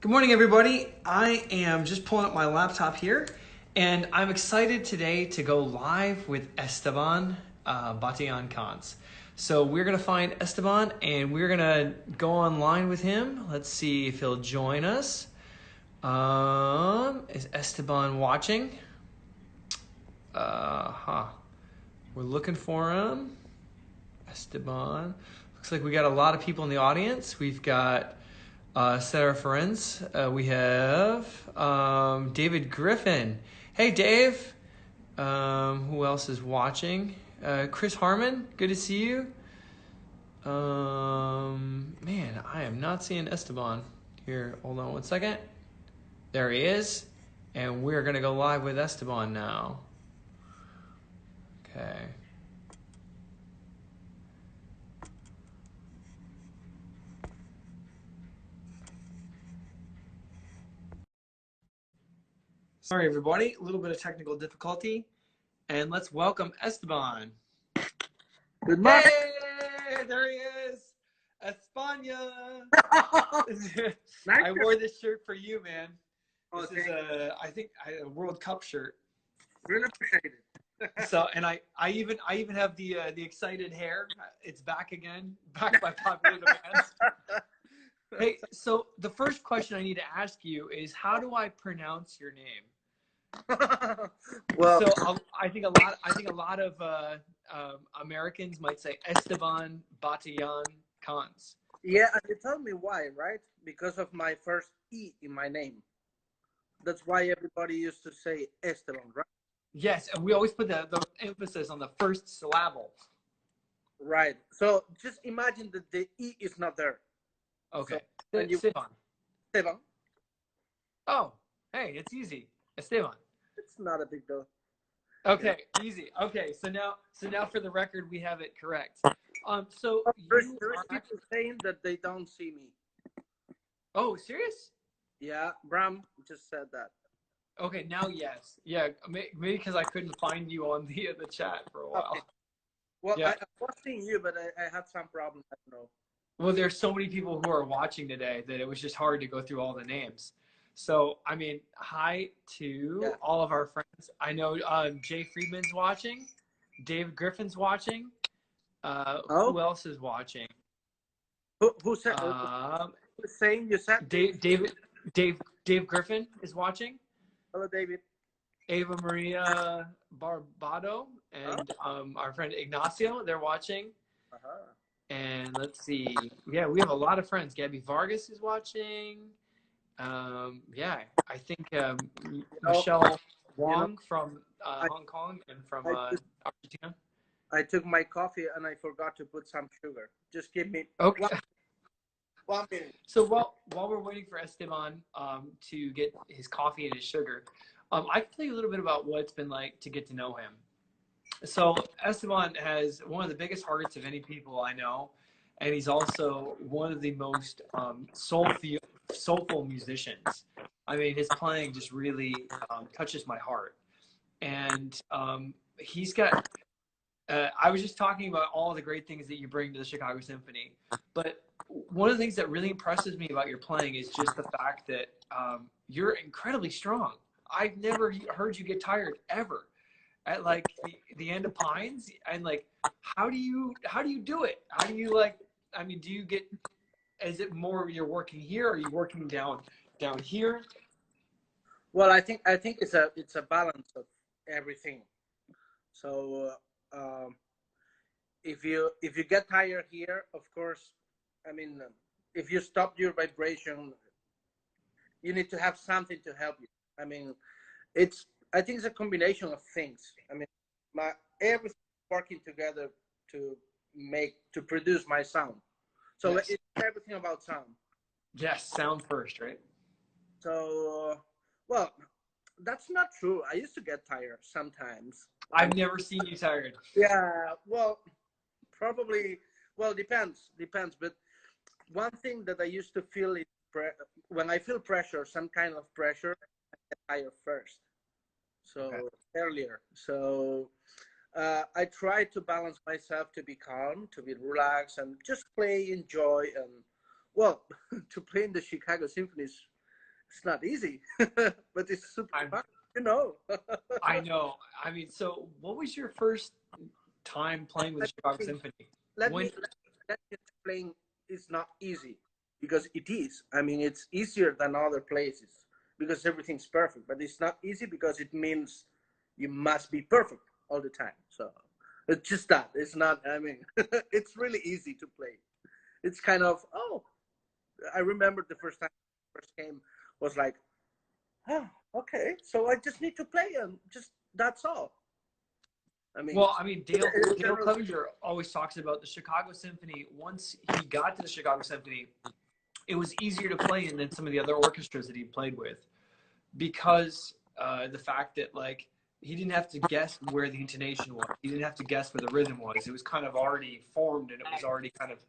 Good morning, everybody. I am just pulling up my laptop here, and I'm excited today to go live with Esteban Batalla Cons. So we're gonna find Esteban, and we're gonna go online with him. Let's see if he'll join us. Is Esteban watching? Huh. We're looking for him. Esteban. Looks like we got a lot of people in the audience. We've got Sarah Ferenc. We have David Griffin. Hey, Dave. Who else is watching? Chris Harmon. Good to see you. Man, I am not seeing Esteban here. Hold on one second. There he is. And we're going to go live with Esteban now. Okay. Sorry, everybody. A little bit of technical difficulty. And let's welcome Esteban. Good morning. Hey, there he is. España. Nice. I wore this shirt for you, man. This Okay. is I think a World Cup shirt. Really appreciate it. So, and I even have the excited hair. It's back again, back by popular demand. Hey, so the first question I need to ask you is, how do I pronounce your name? Well, So I think a lot of Americans might say Esteban Batayan Cons. yeah, and you told me why, right? Because of my first E in my name. That's why everybody used to say Esteban, right? Yes, and we always put the emphasis on the first syllable. Right. So just imagine that the E is not there. Okay. So, and you Esteban. Esteban, Oh, hey, it's easy. Esteban. it's not a big deal. Okay, easy. Okay, so now for the record, we have it correct. So There's you people are actually, saying that they don't see me. oh, serious? Yeah, Bram just said that. Okay, now yes. Yeah, maybe because I couldn't find you on the chat for a while. Okay. Well, Yeah. I was seeing you, but I had some problem. I don't know. Well, there's so many people who are watching today that it was just hard to go through all the names. So, I mean, hi to all of our friends. I know Jay Friedman's watching. David Griffin's watching. Oh, Who else is watching? who said? Who's saying you said? Dave Griffin is watching. Hello, David. Ava Maria Barbado and our friend Ignacio, they're watching. Uh-huh. And let's see. Yeah, we have a lot of friends. Gabby Vargas is watching. Yeah, I think Michelle Wong from Hong Kong and from Argentina. I took my coffee and I forgot to put some sugar. Just give me Okay. 1 minute. So while we're waiting for Esteban to get his coffee and his sugar, I can tell you a little bit about what it's been like to get to know him. So Esteban has one of the biggest hearts of any people I know, and he's also one of the most soulful musicians. I mean, his playing just really touches my heart, and he's got. I was just talking about all the great things that you bring to the Chicago Symphony, but one of the things that really impresses me about your playing is just the fact that you're incredibly strong. I've never heard you get tired ever at like the end of Pines, and like how do you do it? How do you like? I mean, do you get? Is it more you're working here, or are you working down here? Well, I think it's a balance of everything. So if you get tired here, of course, I mean, if you stop your vibration, you need to have something to help you. I mean, I think it's a combination of things. I mean, everything working together to produce my sound. So Yes. it's everything about sound. Yes, sound first, right? So well, that's not true. I used to get tired sometimes. I've never seen you tired. Yeah, well, probably. Well, depends. But one thing that I used to feel is when I feel pressure, some kind of pressure, I get tired first. So Okay. earlier. So I try to balance myself to be calm, to be relaxed, and just play, enjoy, and well, to play in the Chicago Symphonies. it's not easy, but it's super fun, you know. I know. I mean, so what was your first time playing with the Chicago Symphony? let When? me let me explain. It's not easy because it is. I mean, it's easier than other places because everything's perfect. But it's not easy because it means you must be perfect all the time. So it's just that. It's not. I mean, it's really easy to play. It's kind of I remember the first time I first came was like, oh, okay. So I just need to play and just that's all. I mean, Well, I mean, Dale Clevenger always talks about the Chicago Symphony. Once he got to the Chicago Symphony, it was easier to play in than some of the other orchestras that he played with, because the fact that like he didn't have to guess where the intonation was, he didn't have to guess where the rhythm was. It was kind of already formed and it was already kind of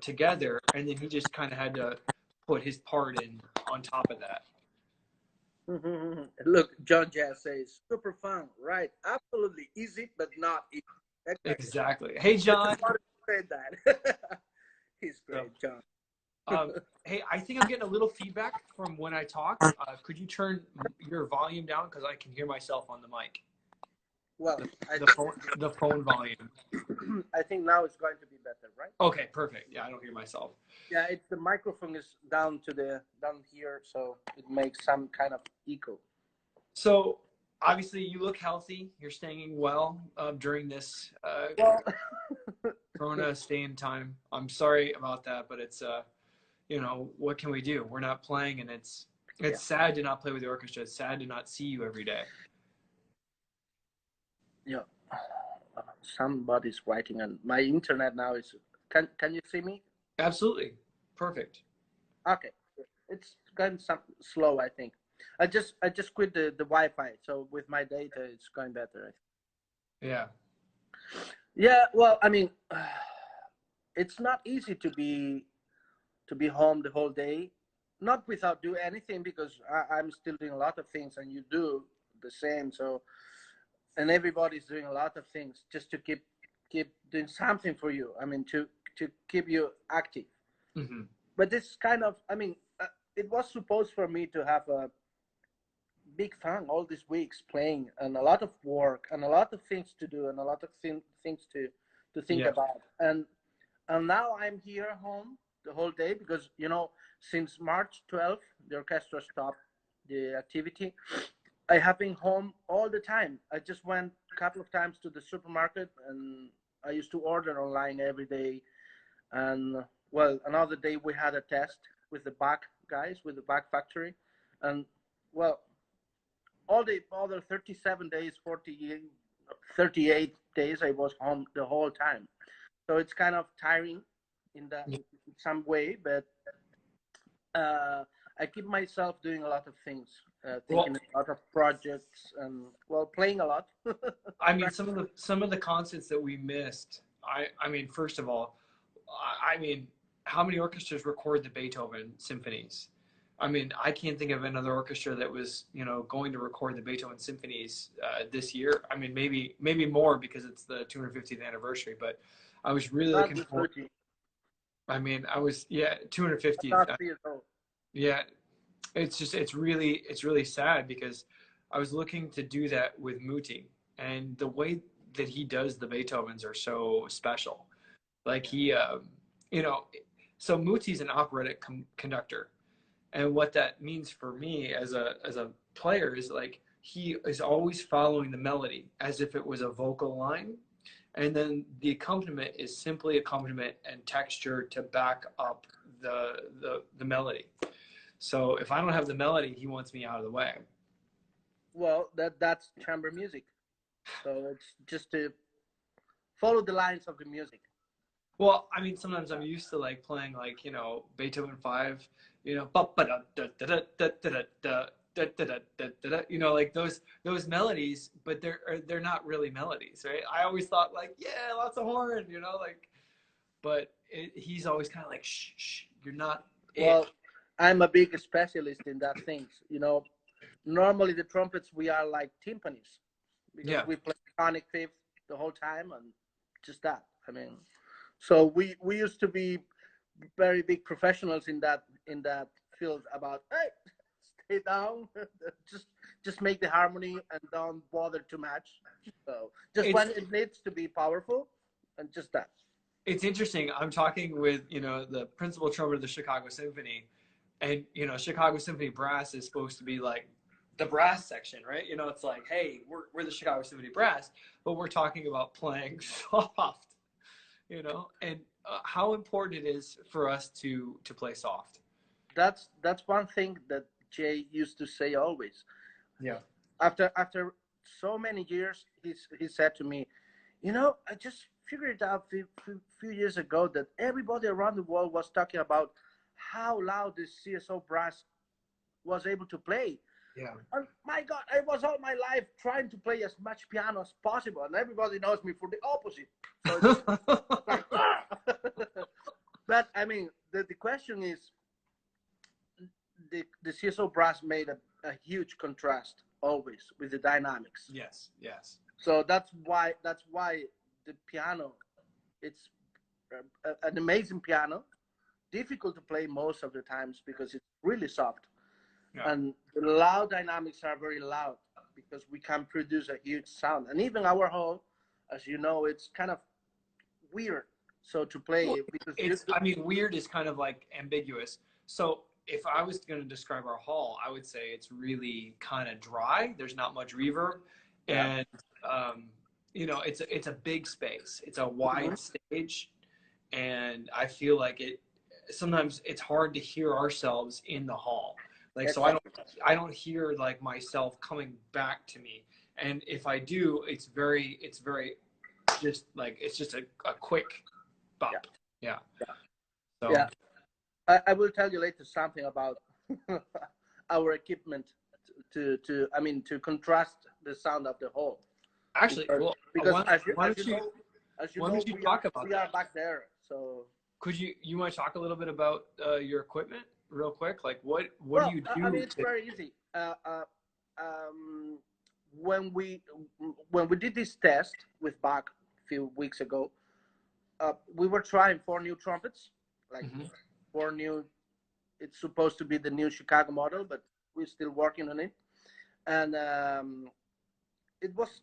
together, and then he just kind of had to put his part in on top of that. Look, John Jazz says, super fun, right? Absolutely easy, but not easy. Exactly. Hey, John. Said that. He's great, John. Hey, I think I'm getting a little feedback from when I talk. Could you turn your volume down, because I can hear myself on the mic? Well, the phone volume. I think now it's going to be better, right? Okay, perfect. Yeah, I don't hear myself. Yeah, it's the microphone is down here, so it makes some kind of echo. So obviously, you look healthy. You're staying well during this Corona stay-in time. I'm sorry about that, but it's what can we do? We're not playing, and it's sad to not play with the orchestra. It's sad to not see you every day. Yeah, somebody's writing, and my internet now is. Can you see me? Absolutely, perfect. Okay, it's going some slow, I think. I just quit the Wi-Fi, so with my data, it's going better. Yeah. Yeah. Well, I mean, it's not easy to be home the whole day, not without do anything, because I'm still doing a lot of things, and you do the same. So, and everybody's doing a lot of things just to keep doing something for you. I mean, to keep you active. Mm-hmm. But this kind of, I mean, it was supposed for me to have a big fun all these weeks playing, and a lot of work, and a lot of things to do, and a lot of things to think about. And now I'm here home the whole day because, since March 12th, the orchestra stopped the activity. I have been home all the time. I just went a couple of times to the supermarket, and I used to order online every day. And well, another day we had a test with the back guys, with the back factory. And well, all the other 37 days, 38 days, I was home the whole time. So it's kind of tiring in some way, but I keep myself doing a lot of things, thinking a lot of projects, and playing a lot. I mean, some of the concerts that we missed. I mean, first of all, I mean, how many orchestras record the Beethoven symphonies? I mean, I can't think of another orchestra that was, going to record the Beethoven symphonies this year. I mean, maybe more because it's the 250th anniversary. But I was really looking forward. I mean, 250th. Yeah, it's really sad because I was looking to do that with Muti, and the way that he does the Beethovens are so special. Like he, so Muti's an operatic conductor. And what that means for me as a player is like he is always following the melody as if it was a vocal line, and then the accompaniment is simply accompaniment and texture to back up the melody. So if I don't have the melody, he wants me out of the way. Well, that's chamber music, so it's just to follow the lines of the music. Well, I mean, sometimes I'm used to like playing like Beethoven 5, like those melodies, but they're not really melodies, right? I always thought like, yeah, lots of horn, but he's always kind of like, shh, you're not. Well, I'm a big specialist in that things. Normally the trumpets, we are like timpanis because we play tonic fifth the whole time, and just that. I mean, so we used to be very big professionals in that field about, hey, stay down. just just make the harmony and don't bother too much. So just It's when it needs to be powerful, and just that. it's interesting. I'm talking with, the principal trumpeter of the Chicago Symphony, and Chicago Symphony Brass is supposed to be like the brass section, right? It's like, hey, we're the Chicago Symphony Brass, but we're talking about playing soft, and how important it is for us to play soft. That's one thing that Jay used to say always. Yeah. After so many years, he said to me, I just figured it out few years ago that everybody around the world was talking about how loud this CSO brass was able to play. Yeah. And my God, I was all my life trying to play as much piano as possible, and everybody knows me for the opposite. So it's like, but I mean, the question is, the CSO brass made a huge contrast always with the dynamics. Yes. Yes. So that's why the piano, it's an amazing piano, difficult to play most of the times because it's really soft. Yeah. And the loud dynamics are very loud because we can produce a huge sound. And even our hall, as you know, it's kind of weird. So to play, Well, because weird is kind of like ambiguous. So if I was going to describe our hall, I would say it's really kind of dry. There's not much reverb, yeah. and it's a big space. It's a wide stage, and I feel like sometimes it's hard to hear ourselves in the hall. Like, so I don't hear like myself coming back to me. And if I do, it's very just like, it's just a quick bop. Yeah. Yeah. So. Yeah. I will tell you later something about our equipment to contrast the sound of the hall. Actually, because why as you know, we are back there. So you want to talk a little bit about your equipment real quick? Like what do you do? I mean, it's very easy. When we did this test with Bach a few weeks ago, we were trying 4 new trumpets, like 4 new. It's supposed to be the new Chicago model, but we're still working on it. And it was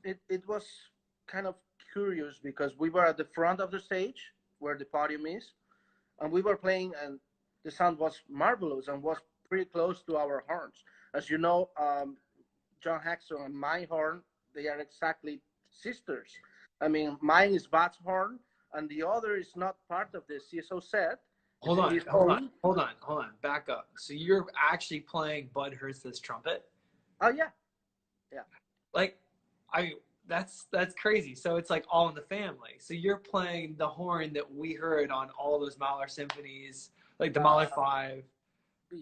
kind of curious because we were at the front of the stage where the podium is, and we were playing, and the sound was marvelous and was pretty close to our horns. As you know, John Haxton and my horn, they are exactly sisters. I mean, mine is Bat's horn, and the other is not part of the CSO set. Hold on. Back up. So you're actually playing Bud Hurst's trumpet? Oh yeah. Like, that's crazy. So it's like all in the family. So you're playing the horn that we heard on all those Mahler symphonies, like the Mahler 5.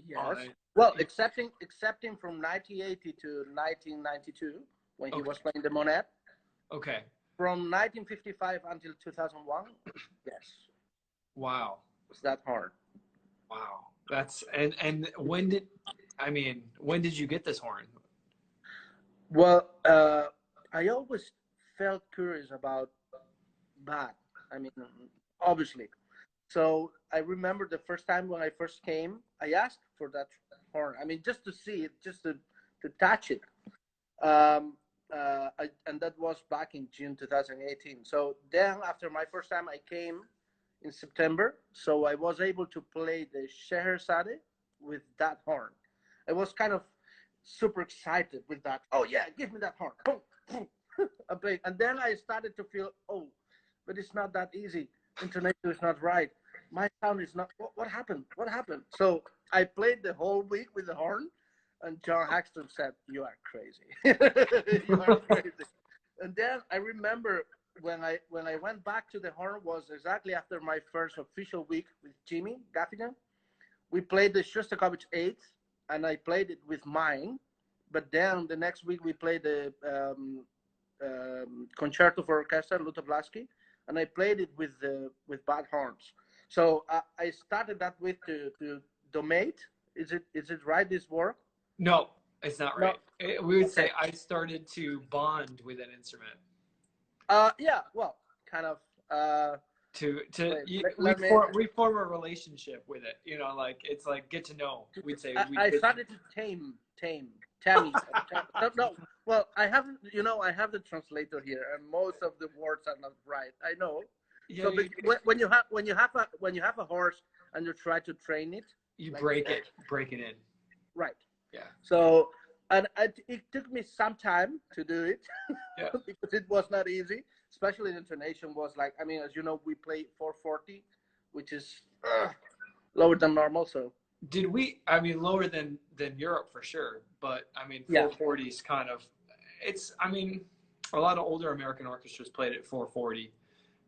Yes. Well, excepting from 1980 to 1992 when he was playing the Monet. Okay. From 1955 until 2001, yes. Wow. It's that hard. Wow. That's and when did you get this horn? Well, I always felt curious about Bach. I mean, obviously. So I remember the first time when I first came, I asked for that horn. I mean, just to see it, just to touch it. And that was back in June 2018. So then after my first time, I came in September. So I was able to play the Scheherazade with that horn. I was kind of super excited with that. Oh yeah, give me that horn. Boom, boom. And then I started to feel, but it's not that easy. Intonation is not right. My sound is not. What happened? What happened? So I played the whole week with the horn, and John Haxton said, "You are crazy. You are crazy." And then I remember when I went back to the horn was exactly after my first official week with Jimmy Gaffigan. We played the Shostakovich 8, and I played it with mine. But then the next week we played the Concerto for Orchestra, Lutoslawski, and I played it with bad horns. So I started that week to domate. Is it right, this word? No, it's not right. No. We would say I started to bond with an instrument. Yeah, well, kind of. we form a relationship with it. You know, like it's like get to know. We'd say I started to tame Tammy. No, well, I have the translator here, and most of the words are not right. I know. Yeah, So when you have a horse and you try to train it, you break it in. Right. Yeah. So and it took me some time to do it. Yeah. Because it was not easy, especially the intonation was like, I mean, as you know, we play 440, which is lower than normal. So I mean, lower than Europe for sure, but I mean, 440 is kind of, I mean, a lot of older American orchestras played at 440,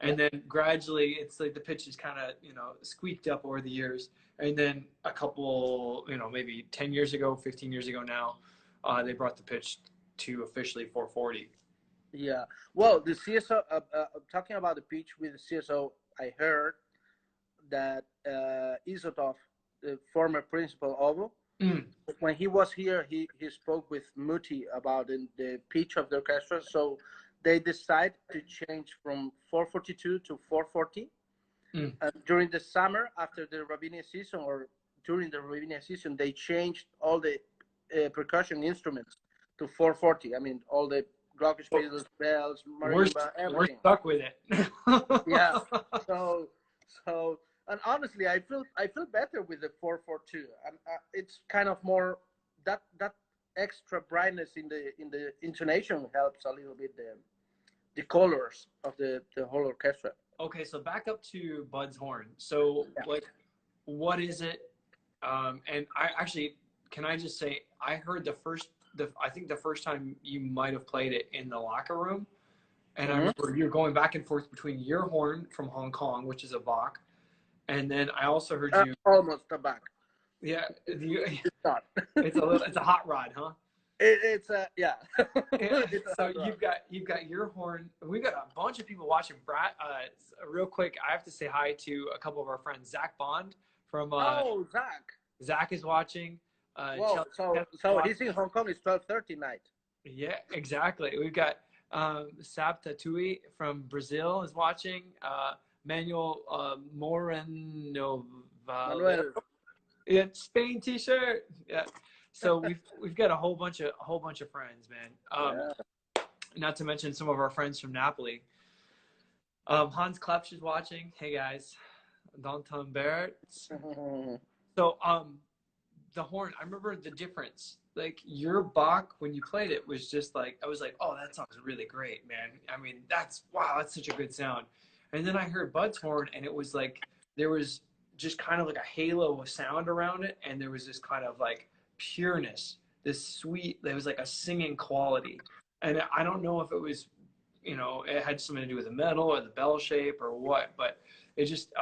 and then gradually it's like the pitch is kind of, you know, squeaked up over the years, and then a couple, you know, maybe 10 years ago, 15 years ago now, they brought the pitch to officially 440. Yeah. Well, the CSO, talking about the pitch with the CSO, I heard that Isotov, the former principal Ovo, when he was here, he spoke with Muti about the pitch of the orchestra. So they decided to change from 442 to 440. During the summer, after the Ravinia season, or during the Ravinia season, they changed all the percussion instruments to 440. I mean, all the glockenspiels, bells, marimba, everything. We're stuck with it. Yeah. So, and honestly, I feel better with the 442. It's kind of more that extra brightness in the intonation helps a little bit the colors of the whole orchestra. Okay, so back up to Bud's horn. So like, what is it? And I actually, can I just say, I heard I think the first time you might have played it in the locker room. And I remember you're going back and forth between your horn from Hong Kong, which is a Bach. And then I also heard you. Almost a Bach. Yeah. It's not. It's a hot rod, huh? It's a, yeah. So you've got your horn. We've got a bunch of people watching. Brad, real quick, I have to say hi to a couple of our friends. Zach Bond from. Zach. Zach is watching. Whoa, so he's in Hong Kong. It's 12:30 night. Yeah, exactly. We've got Sab Tatui from Brazil is watching. Manuel Moreno. Manuel. Yeah, Spain T-shirt. Yeah. So we've got a whole bunch of friends, man. Not to mention some of our friends from Napoli. Hans Klepsch is watching. Hey guys, Danton Barrett. So the horn. I remember the difference. Like your Bach when you played it was just like I was like, oh, that sounds really great, man. I mean, that's such a good sound. And then I heard Bud's horn, and it was like there was just kind of like a halo of sound around it, and there was this kind of like pureness, this sweet, there was like a singing quality. And I don't know if it was, you know, it had something to do with the metal or the bell shape or what, but it just,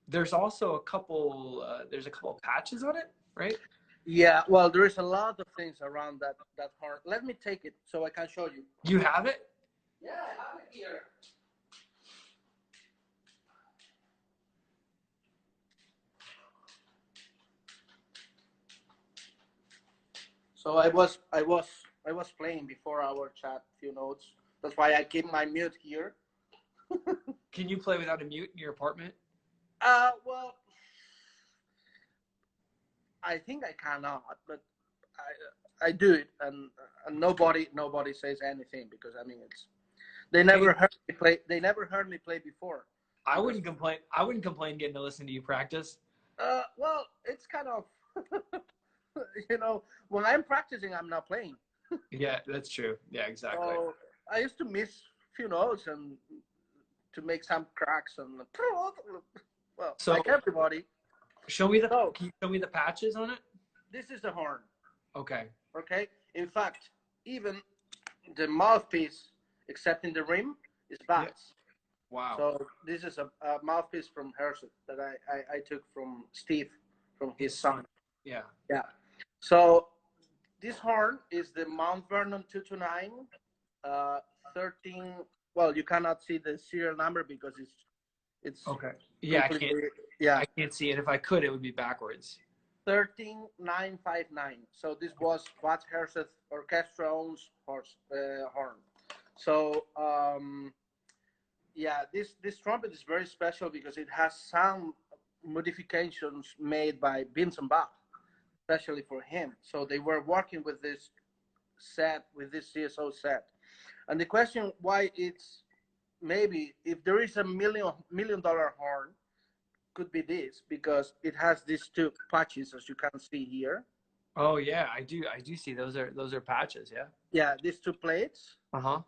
there's also a couple of patches on it, right? Yeah, well, there is a lot of things around that horn. Let me take it so I can show you. You have it? Yeah, I have it here. So I was playing before our chat a few notes. That's why I keep my mute here. Can you play without a mute in your apartment? Well, I think I cannot, but I do it, and nobody says anything because I mean they never heard me play. They never heard me play before. I wouldn't complain. I wouldn't complain getting to listen to you practice. Well, it's kind of. You know, when I'm practicing, I'm not playing. Yeah, that's true. Yeah, exactly. So I used to miss a few notes and to make some cracks and well, so, like everybody. Can you show me the patches on it? This is the horn. Okay. Okay. In fact, even the mouthpiece, except in the rim, is Bach's. Yeah. Wow. So this is a mouthpiece from Herzog that I took from Steve, from his son. Yeah. Yeah. So this horn is the Mount Vernon 229, 13. Well, you cannot see the serial number because it's okay. Yeah, I can't see it. If I could, it would be backwards. 13959. So this was Bad Herzog Orchestra owns horn. So yeah, this trumpet is very special because it has some modifications made by Vincent Bach, especially for him. So they were working with this set, with this CSO set. And the question why it's maybe if there is a million dollar horn, could be this because it has these two patches as you can see here. Oh yeah, I do see those are patches. Yeah. Yeah, these two plates. Uh-huh.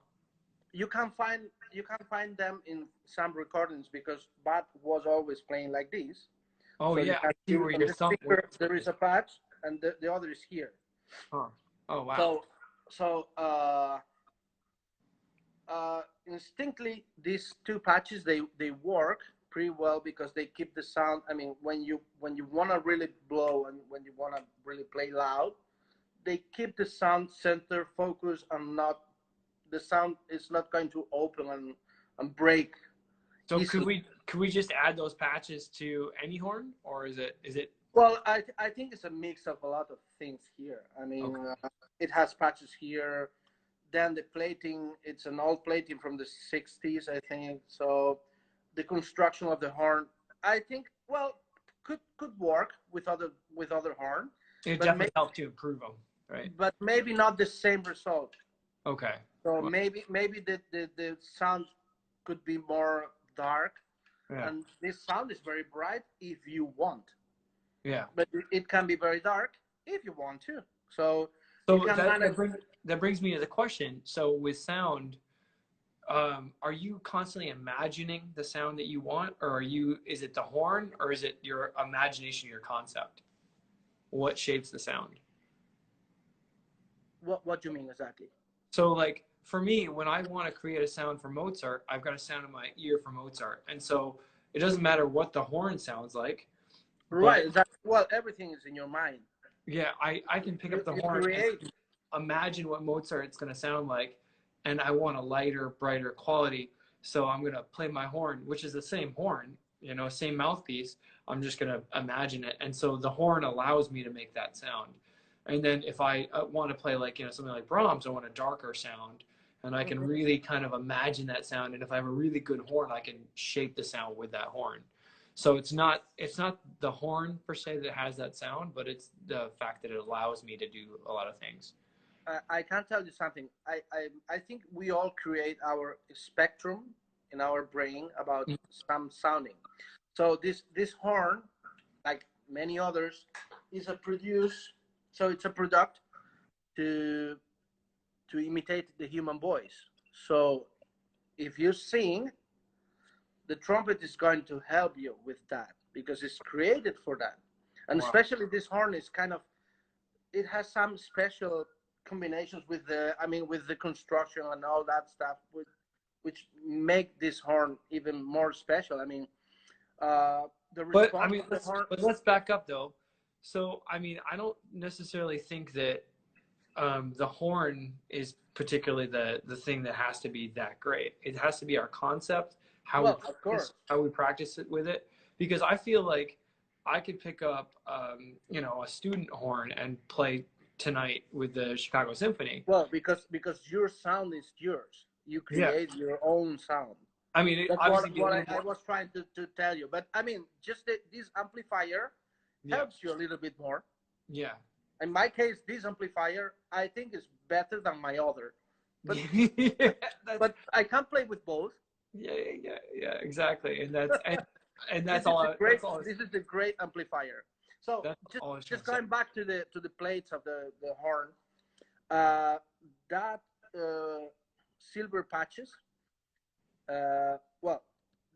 You can find them in some recordings because Bach was always playing like this. Oh So you yeah, I can see see where on your this thumb. Where finger there is a patch and the other is here. Huh. Oh wow. So so instinctively these two patches they work pretty well because they keep the sound. I mean when you want to really blow and when you want to really play loud, they keep the sound center focus and not the sound is not going to open and break So easily. could we just add those patches to any horn, or is it Well, I think it's a mix of a lot of things here. I mean, okay? it has patches here. Then the plating, it's an old plating from the 60s, I think. So the construction of the horn, I think, well, could work with other horn, It but definitely helped to improve them, right? maybe not the same result. Okay. So Well, maybe the sound could be more dark, yeah. and this sound is very bright if you want, Yeah. but it can be very dark if you want to. So you So can manage. that brings me to the question. So with sound, are you constantly imagining the sound that you want, or is it the horn, or is it your imagination, your concept? What shapes the sound? What do you mean exactly? So like for me, when I want to create a sound for Mozart, I've got a sound in my ear for Mozart. And so it doesn't matter what the horn sounds like, but Right. That, well, everything is in your mind. yeah, I can pick up the You horn and create. imagine what Mozart's going to sound like, and I want a lighter, brighter quality. So I'm going to play my horn, which is the same horn, same mouthpiece. I'm just going to imagine it. And so the horn allows me to make that sound. And then if I want to play like, something like Brahms, I want a darker sound. And I can Mhm. really kind of imagine that sound. And if I have a really good horn, I can shape the sound with that horn. So it's not the horn per se that has that sound, but it's the fact that it allows me to do a lot of things. I can tell you something. I think we all create our spectrum in our brain about some sounding. So this horn, like many others, is a produce. So it's a product to imitate the human voice. So if you sing, the trumpet is going to help you with that because it's created for that. And Wow. especially this horn is kind of it has some special combinations with with the construction and all that stuff which make this horn even more special. Uh, the But I response mean, of the horn. let's back up though. So I mean, I don't necessarily think that the horn is particularly the thing that has to be that great. It has to be our concept, Well, of course. how we practice it with it. Because I feel like I could pick up, a student horn and play tonight with the Chicago Symphony. Well, because your sound is yours. You Yeah, create your own sound. I mean, it That's obviously be a what little I more. was trying to tell you. But I mean, just this amplifier Yeah, helps you a little bit more. yeah. In my case, this amplifier I think is better than my other. But Yeah, but I can play with both. yeah, exactly. And This that's is all. a great That's all. this is a great amplifier. So That's all I was trying just to say. going back to the plates of the horn, uh, that silver patches. Well,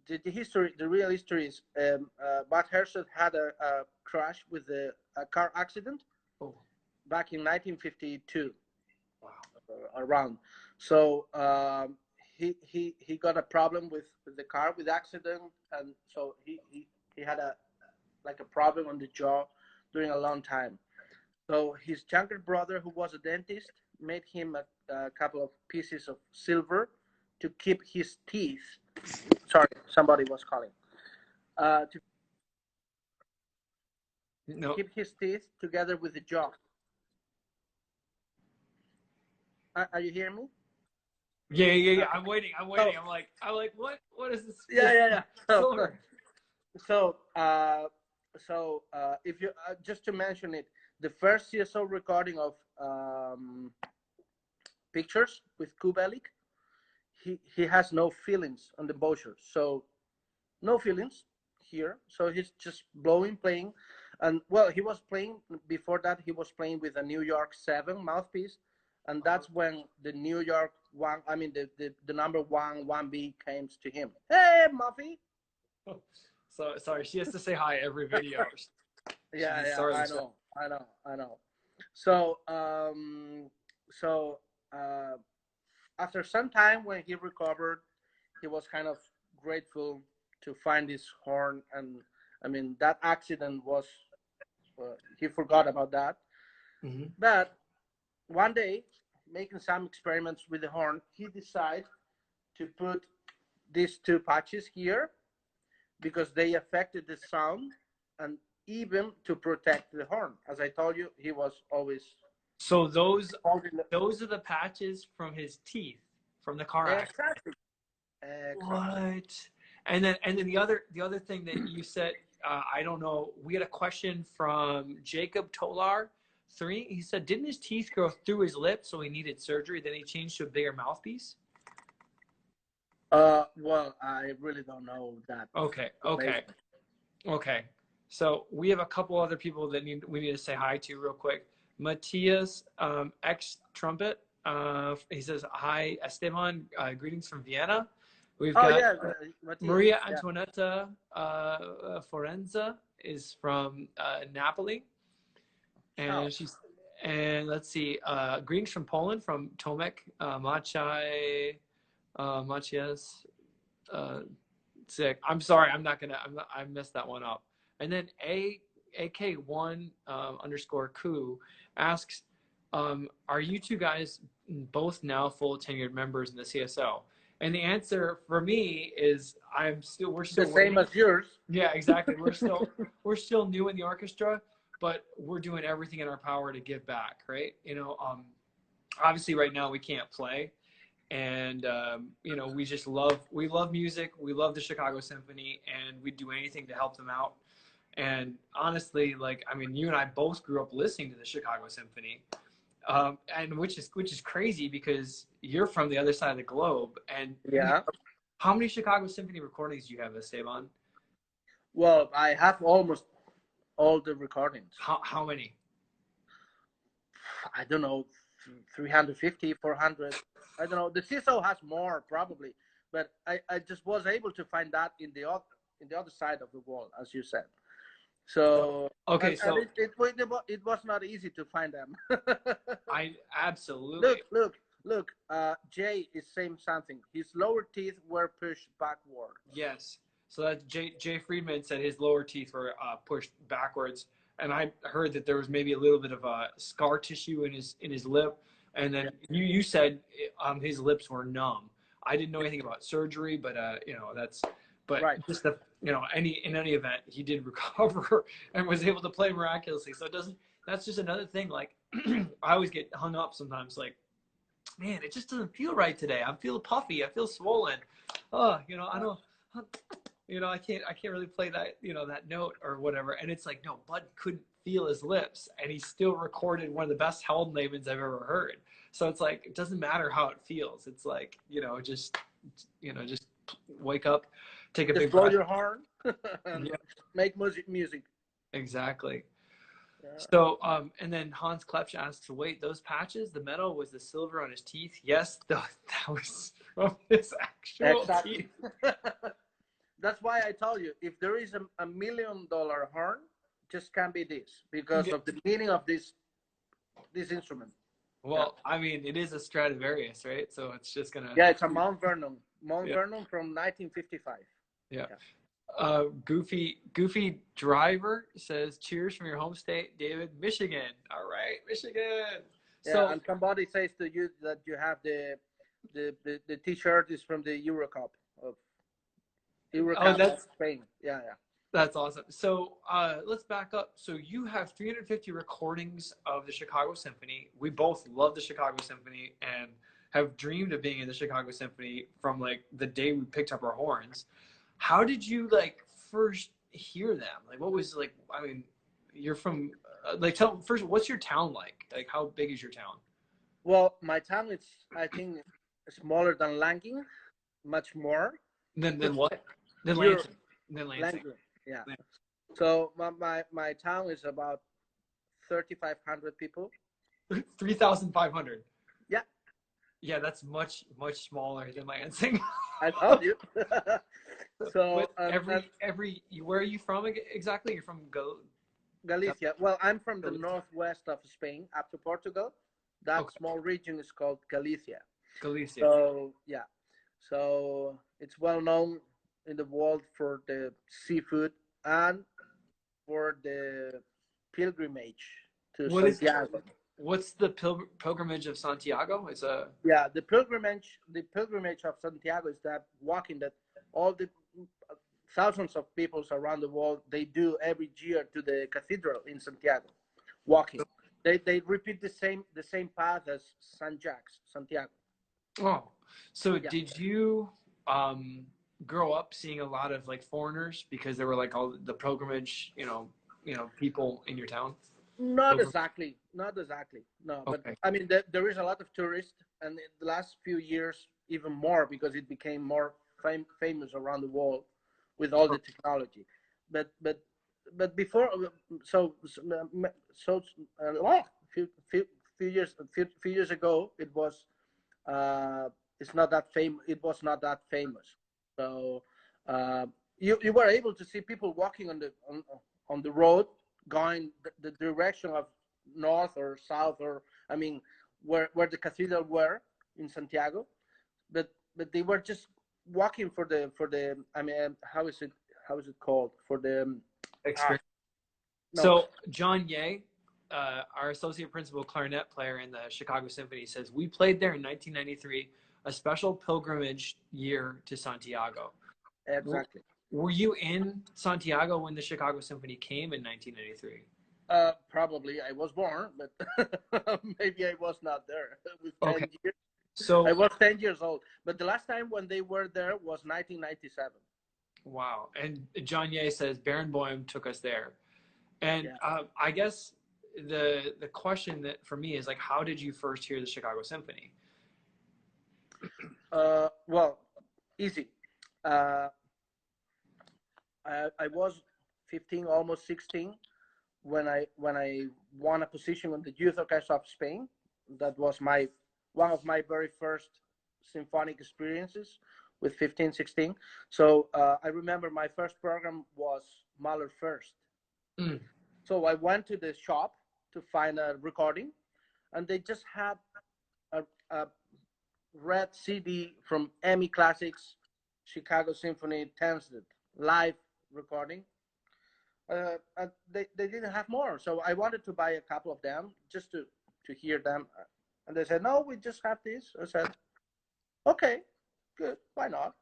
the real history is Bad Herseth had a crash with a car accident Oh, back in 1952 wow. around. So he got a problem with the car with accident, and so he had a problem on the jaw during a long time. So his younger brother, who was a dentist, made him a couple of pieces of silver to keep his teeth. Sorry, somebody was calling. To No, keep his teeth together with the jaw. Are you hearing me? Yeah. I'm waiting. So, What is this? yeah, yeah, yeah. Silver. So, if you just to mention it, the first CSO recording of pictures with Kubelik, he has no feelings on the bowser, so no feelings here. So he's just blowing, playing, and well, he was playing before that. He was playing with a New York 7 mouthpiece, and that's when the New York one, I mean the number 1B came to him. Hey, Muffy. So sorry, she has to say hi every video. Yeah, She's yeah, sorry. I know. So, so uh, after some time, when he recovered, he was kind of grateful to find his horn, and I mean that accident was he forgot about that. Mm-hmm. But one day, making some experiments with the horn, he decided to put these two patches here because they affected the sound and even to protect the horn. As I told you, he was always So holding the... those are the patches from his teeth from the car accident. Exactly. Exactly. What? And then the other thing that you said, I don't know. We had a question from Jacob Tolar, 3. He said, didn't his teeth grow through his lip, so he needed surgery? Then he changed to a bigger mouthpiece. Well, I really don't know that Okay. information. Okay. So we have a couple other people that we need to say hi to real quick. Matthias, ex trumpet. He says hi, Esteban. Greetings from Vienna. We've Oh got yeah, Matthias. Maria Yeah. Antoinetta Forenza is from Napoli, Oh, and let's see, greetings from Poland from Tomek Macias. Sick. I'm sorry, I messed that one up. And then AK1 underscore Ku asks, are you two guys both now full tenured members in the CSO? And the answer for me is we're the still same waiting. as yours. Yeah, exactly. We're still new in the orchestra, but we're doing everything in our power to give back, right? Obviously right now we can't play, and we love music, we love the Chicago Symphony, and we'd do anything to help them out. And honestly, like, I mean, you and I both grew up listening to the Chicago Symphony, and which is crazy because you're from the other side of the globe. And Yeah. how many Chicago Symphony recordings do you have, Esteban? Well, I have almost all the recordings. How many? I don't know, 350, 400. I don't know. The CSO has more probably, but I just was able to find that in the other side of the wall, as you said. So Okay, and it was not easy to find them. I absolutely Look. Jay is saying something. His lower teeth were pushed backward. yes. So that Jay Friedman said his lower teeth were pushed backwards, and I heard that there was maybe a little bit of scar tissue in his lip, and then you said his lips were numb. I didn't know anything about surgery, but Right. just in any event, he did recover and was able to play miraculously. So it doesn't. That's just another thing. Like I always get hung up sometimes. Like, man, it just doesn't feel right today. I feel puffy. I feel swollen. Oh, I don't. I can't really play that, that note or whatever. And it's like, no, Bud couldn't feel his lips, and he still recorded one of the best Heldenlebens I've ever heard. So it's like, it doesn't matter how it feels. It's like, just wake up, take a Just big blow breath. your horn and Yeah, make music. exactly. Yeah. So, and then Hans Klepsch asks, wait, those patches, the metal was the silver on his teeth? Yes, that was from his actual Exactly. teeth. That's why I told you, if there is a $1 million horn, just can't be this because Yeah. of the meaning of this instrument. Well, I mean, it is a Stradivarius, right? So it's just gonna. Yeah, it's a Mount Vernon Yeah. from 1955. Yeah. Goofy Driver says, "Cheers from your home state, David, Michigan." All right, Michigan. Yeah, So, and somebody says to you that you have the T-shirt is from the Euro Cup of Spain. Yeah. that's awesome. So let's back up. So you have 350 recordings of the Chicago Symphony. We both love the Chicago Symphony, and have dreamed of being in the Chicago Symphony from like the day we picked up our horns. How did you like first hear them? Like, what was like? I mean, you're from like tell first. What's your town like? Like, how big is your town? Well, my town is, I think, smaller than Lansing, much more. Then what? Then You're Lansing. Then Lansing. Lansing, yeah. So my town is about 3,500 people. 3,500. Yeah. Yeah, that's much smaller than Lansing. I told you. So every where are you from exactly? You're from Galicia. Well, I'm from the northwest of Spain, up to Portugal. That small region is called Galicia. Galicia. So yeah, so it's well known in the world for the seafood and for the pilgrimage to Santiago. What's the pilgrimage of Santiago? It's a the pilgrimage of Santiago is that walking that all the thousands of people around the world they do every year to the cathedral in Santiago, walking. They repeat the same path as Santiago. Oh, so did you grow up seeing a lot of like foreigners because there were like all the pilgrimage, people in your town? Not exactly. No, but I mean there is a lot of tourists, and in the last few years even more because it became more famous around the world with all the technology. But before, few years ago, it was it's not that famous. It was not that famous. So you were able to see people walking on the road, going the direction of north or south, or I mean, where the cathedral were in Santiago, but they were just walking for the I mean, how is it called, for the experience? No. So John Ye, our associate principal clarinet player in the Chicago Symphony, says we played there in 1993, a special pilgrimage year to Santiago. Exactly. Were you in Santiago when the Chicago Symphony came in 1993? Probably. I was born, but maybe I was not there with 10 years. So I was 10 years old. But the last time when they were there was 1997. Wow. And John Ye says Barenboim took us there. And I guess the question that for me is like, how did you first hear the Chicago Symphony? Well, easy. I was 15, almost 16, when I won a position on the Youth Orchestra of Spain. That was one of my very first symphonic experiences with 15, 16. So I remember my first program was Mahler First. Mm. So I went to the shop to find a recording, and they just had a red CD from EMI Classics, Chicago Symphony 10th live recording. They didn't have more, so I wanted to buy a couple of them just to hear them, and they said, no, we just have this. I said, okay, good, why not?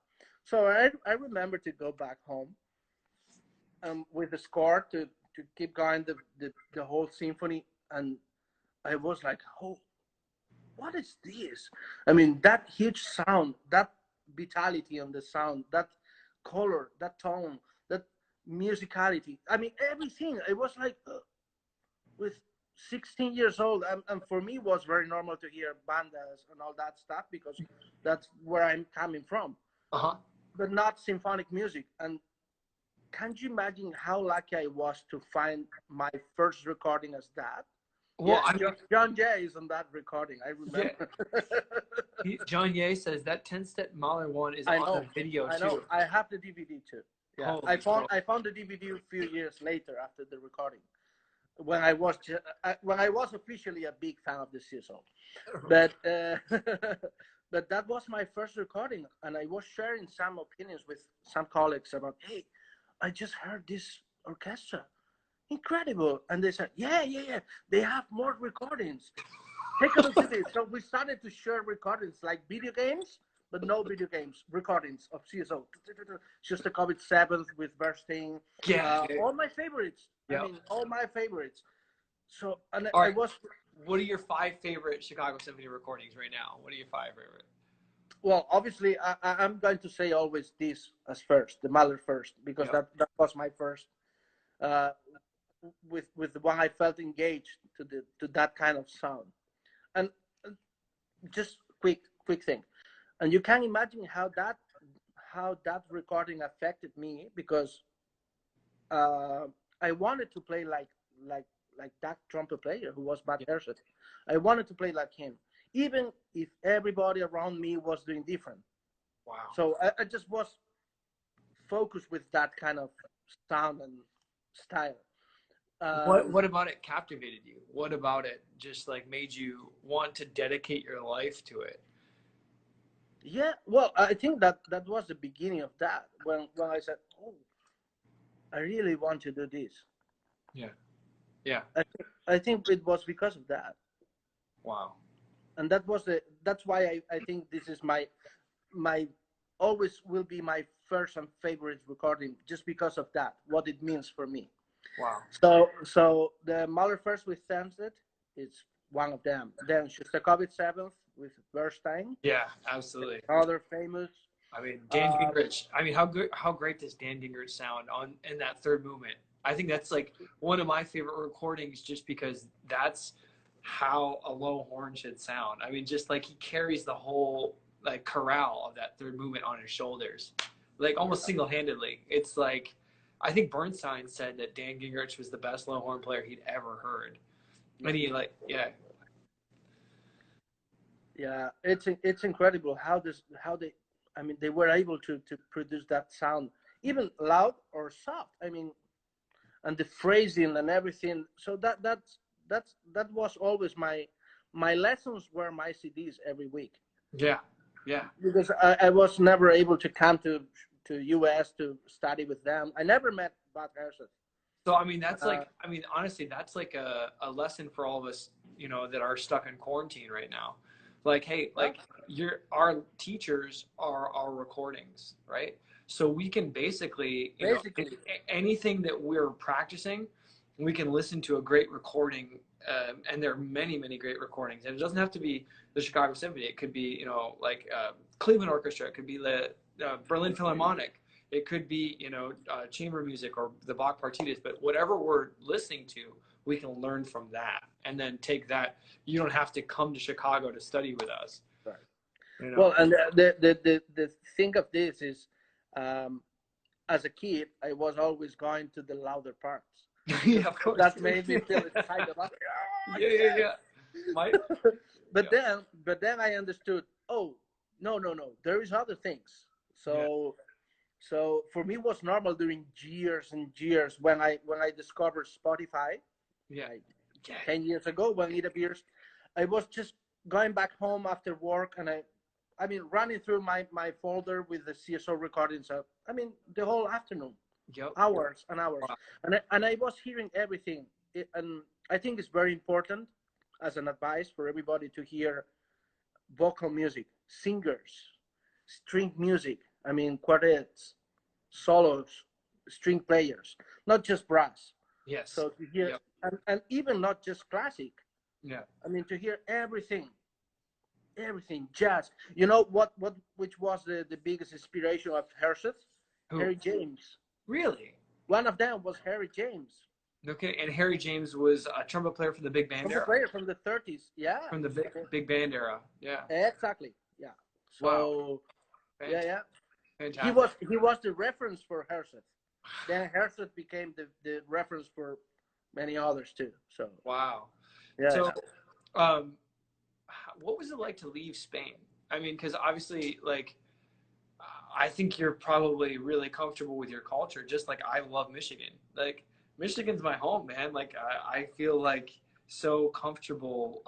So I remember to go back home with the score to keep going the whole symphony, and I was like, oh, what is this? I mean, that huge sound, that vitality on the sound, that color, that tone, that musicality. I mean, everything. It was like with 16 years old, and for me, it was very normal to hear bandas and all that stuff because that's where I'm coming from. But not symphonic music. And can't you imagine how lucky I was to find my first recording as that? Well, yeah, John Jay is on that recording. I remember. Yeah. John Ye says that 10-step Mahler one is on the video too. I know. I have the DVD too. Yeah, I found the DVD a few years later after the recording, when I was officially a big fan of the CSO. But but that was my first recording, and I was sharing some opinions with some colleagues about, hey, I just heard this orchestra. Incredible. And they said, yeah, they have more recordings. Take a look at this. So we started to share recordings like video games, but no video games, recordings of CSO. Shostakovich 7th with Bernstein. All my favorites. I mean, all my favorites. So, and I was what are your 5 favorite Chicago Symphony recordings right now? What are your 5 favorite? Well, obviously, I'm going to say always this as first, the Mahler first, because Yep. that was my first. Uh, with the one I felt engaged to that kind of sound, and just quick thing, and you can imagine how that recording affected me because uh, I wanted to play like like that trumpet player who was Bad Yep. Herseth. I wanted to play like him, even if everybody around me was doing different. Wow. So I just was focused with that kind of sound and style. What about it captivated you? What about it just like made you want to dedicate your life to it? Yeah, well, I think that was the beginning of that when I said, "Oh, I really want to do this." Yeah. Yeah. I think it was because of that, Wow. and that's why I think this is my always will be my first and favorite recording just because of that, what it means for me. Wow. So the Mahler first with Samsted is one of them. Then Shostakovich seventh with Bernstein, Yeah, absolutely. another famous. I mean, Dan Um, Gingrich. I mean, how great does Dan Gingrich sound on in that third movement? I think that's like one of my favorite recordings, just because that's how a low horn should sound. I mean, just like he carries the whole like chorale of that third movement on his shoulders, like almost single handedly. It's like I think Bernstein said that Dan Gingrich was the best low horn player he'd ever heard, yeah, and he like yeah yeah, it's incredible how they, I mean, they were able to produce that sound even loud or soft. I mean, and the phrasing and everything. So that was always my lessons were my CDs every week yeah yeah. because I was never able to come to US to study with them. I never met Bad Herseth. So I mean that's Uh, like I mean honestly that's like a lesson for all of us, you know, that are stuck in quarantine right now. Like hey, yeah, like your our teachers are our recordings, right? So we can basically, you know, basically, anything that we're practicing, we can listen to a great recording, and there are many great recordings. And it doesn't have to be the Chicago Symphony. It could be, you know, like Cleveland Orchestra. It could be the Berlin Philharmonic. It could be, you know, chamber music or the Bach partitas, but whatever we're listening to, we can learn from that and then take that. You don't have to come to Chicago to study with us. right. You know? Well, and the thing of this is, um, as a kid, I was always going to the louder parts Yeah, because of course. that made me feel excited. Like, oh, Yeah. My, yes! yeah, But then I understood. Oh, no. There is other things. yeah, So for me, it was normal during years and years when I discovered Spotify, yeah, like yeah, 10 years ago when it appears. I was just going back home after work, and I mean, running through my folder with the CSO recordings. I mean, the whole afternoon, yep. hours and hours, Wow. and I was hearing everything. And I think it's very important as an advice for everybody to hear vocal music, singers, string music. I mean, quartets, solos, string players, not just brass. Yes. So to hear, Yep. and even not just classic. Yeah. I mean, to hear everything, jazz. You know which was the biggest inspiration of Herseth? Who? Harry James. Really? One of them was Harry James, Okay. And Harry James was a trumpet player from the big band trumpet era? player from the 30s. Yeah, From the big band era. Yeah. exactly. Yeah. Wow. So Fantastic. yeah. He Fantastic. was he was the reference for Herseth. Then Herseth became the reference for many others too. So Wow. So, yeah. um, what was it like to leave Spain? I mean, because obviously, like, I think you're probably really comfortable with your culture, just like I love Michigan. Like, Michigan's my home, man. Like, I feel like so comfortable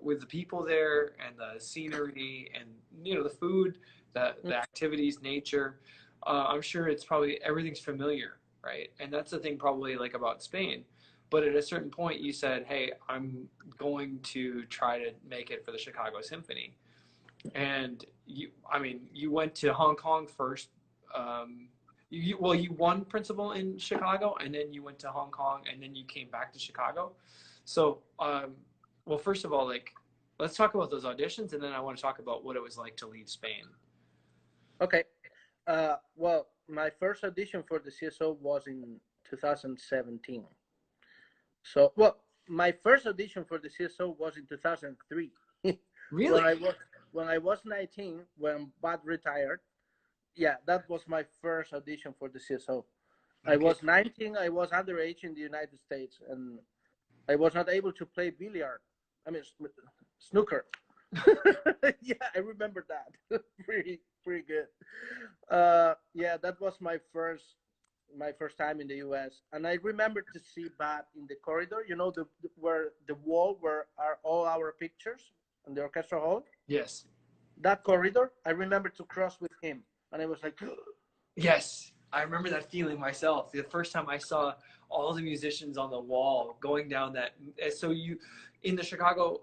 with the people there and the scenery and, you know, the food, the activities, nature. I'm sure it's probably everything's familiar, right? And that's the thing probably like about Spain. But at a certain point, you said, "Hey, I'm going to try to make it for the Chicago Symphony." And I mean, you went to Hong Kong first. Well, you won principal in Chicago, and then you went to Hong Kong, and then you came back to Chicago. So, Well, first of all, like, let's talk about those auditions, and then I want to talk about what it was like to leave Spain. Okay. Well, my first audition for the CSO was in 2017. So, well, my first audition for the CSO was in 2003. when Really? I was when I was 19, when Bud retired. Yeah, that was my first audition for the CSO. I Okay. was 19. I was underage in the United States, and I was not able to play billiard. I mean, snooker. Yeah, I remember that. Pretty good. Yeah, that was my first time in the U.S. And I remember to see Bat in the corridor. You know, where the wall where are all our pictures in the orchestra hall. Yes. That corridor, I remember to cross with him, and I was like, Yes. I remember that feeling myself. The first time I saw all the musicians on the wall going down that. So you, in the Chicago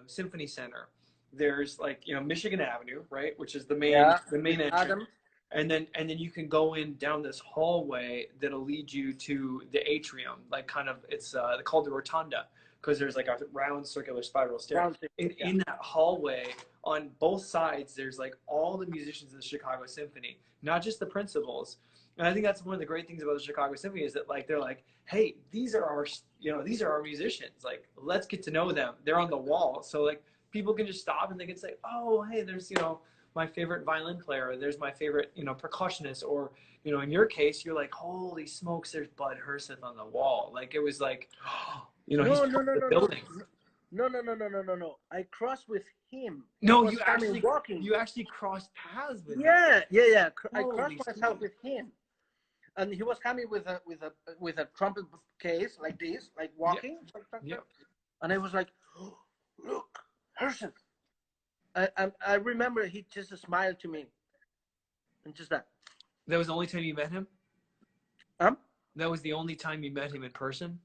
Symphony Center, there's like, you know, Michigan Avenue, right, which is yeah, the main with entrance, Adam. and then you can go in down this hallway that'll lead you to the atrium, like kind of it's called the rotunda because there's like a round circular spiral stair. Round yeah. In that hallway, on both sides, there's like all the musicians of the Chicago Symphony, not just the principals. And I think that's one of the great things about the Chicago Symphony is that like they're like, hey, these are our, you know, these are our musicians. Like, let's get to know them. They're on the wall, so like people can just stop and they can say, oh, hey, there's, you know, my favorite violin player, or there's my favorite, you know, percussionist, or, you know, in your case, you're like, holy smokes, there's Bud Herseth on the wall. Like it was like, you know, he's No, no, part of no, the no, no. building. No, no, no, no, no, no, no. I crossed with him. He No, was coming walking. you actually crossed paths with him. Yeah, yeah, yeah. I crossed Holy myself smokes. with him, and he was coming with a trumpet case like this, like Yeah, walking. yeah. And I was like, oh, "Look, Herson." I remember he just smiled to me, and just that. That was the only time you met him? Um. That was the only time you met him in person?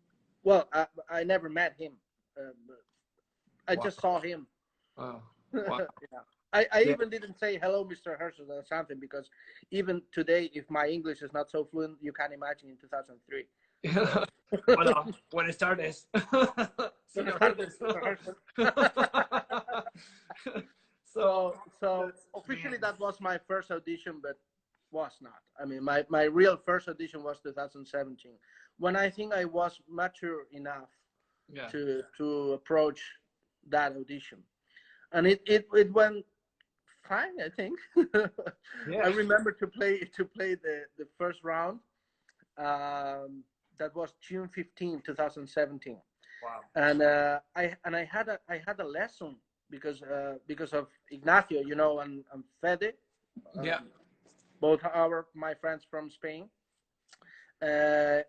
Well, I never met him. I Wow. just saw him. Oh, wow. Yeah. I Yeah. even didn't say hello, Mr. Herschel, or something, because even today, if my English is not so fluent, you can imagine in 2003. So. Bueno, buenas tardes. Buenas Señor tardes, Herdes. Mr. Herschel. So, So officially man. that was my first audition, but was not. I mean, my real first audition was 2017, when I think I was mature enough Yeah. to approach that audition, and it went fine, I think. I Yeah. remember to play the first round. That was June 15, 2017, Wow. and I had a lesson because of Ignacio, you know, and Fede, Yeah. both are my friends from Spain. Uh,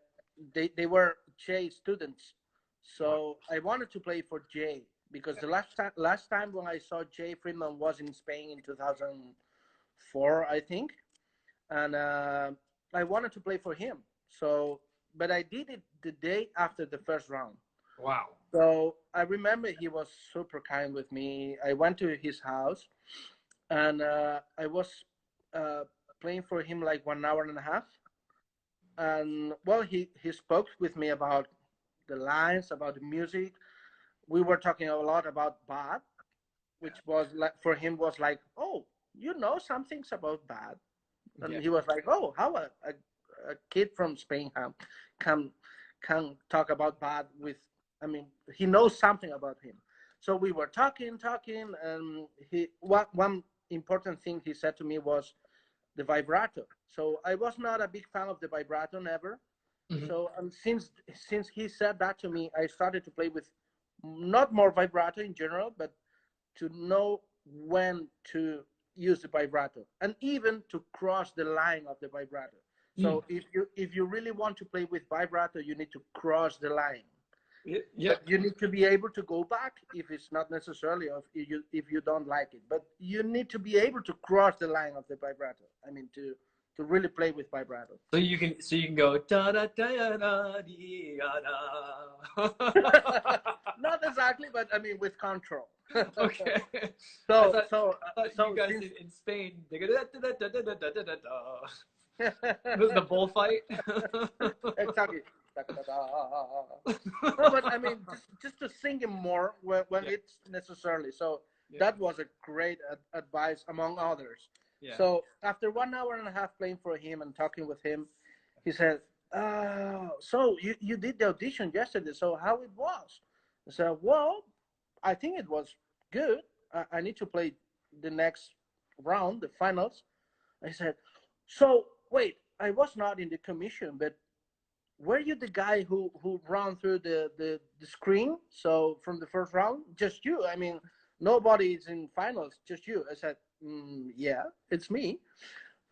they were Jay students, Wow. so I wanted to play for Jay because the last time when I saw Jay Friedman was in Spain in 2004, I think, and I wanted to play for him. So, but I did it the day after the first round. Wow. So I remember he was super kind with me. I went to his house, and I was uh, playing for him like 1 hour and a half. And well, he spoke with me about the lines, about the music. We were talking a lot about Bad, which was like for him was like, oh, you know some things about Bad, and Yeah. he was like, oh, how a kid from Spain can can talk about Bad with, I mean, he knows something about him. So we were talking, and one important thing he said to me was the vibrato. So I was not a big fan of the vibrato, never. Mhm. So since he said that to me, I started to play with not more vibrato in general, but to know when to use the vibrato and even to cross the line of the vibrato. Mm. So if you really want to play with vibrato, you need to cross the line. Yeah. But you need to be able to go back if it's not necessarily if you don't like it. But you need to be able to cross the line of the vibrato. I mean to really play with vibrato. So you can go da da da da dee, da. Not exactly, but I mean with control. Okay. So I thought you guys since in Spain they go da da da da da da da da da. The bullfight. exactly. No, but I mean, just to sing him more when Yeah. it's necessarily. So Yeah. that was a great advice among others. Yeah. So after 1 hour and a half playing for him and talking with him, he said, so you did the audition yesterday, so how it was? I said, well, I think it was good. I need to play the next round, the finals. I said, so wait, I was not in the commission, but were you the guy who ran through the screen? So from the first round, just you. I mean, nobody is in finals, just you. I said, yeah, it's me.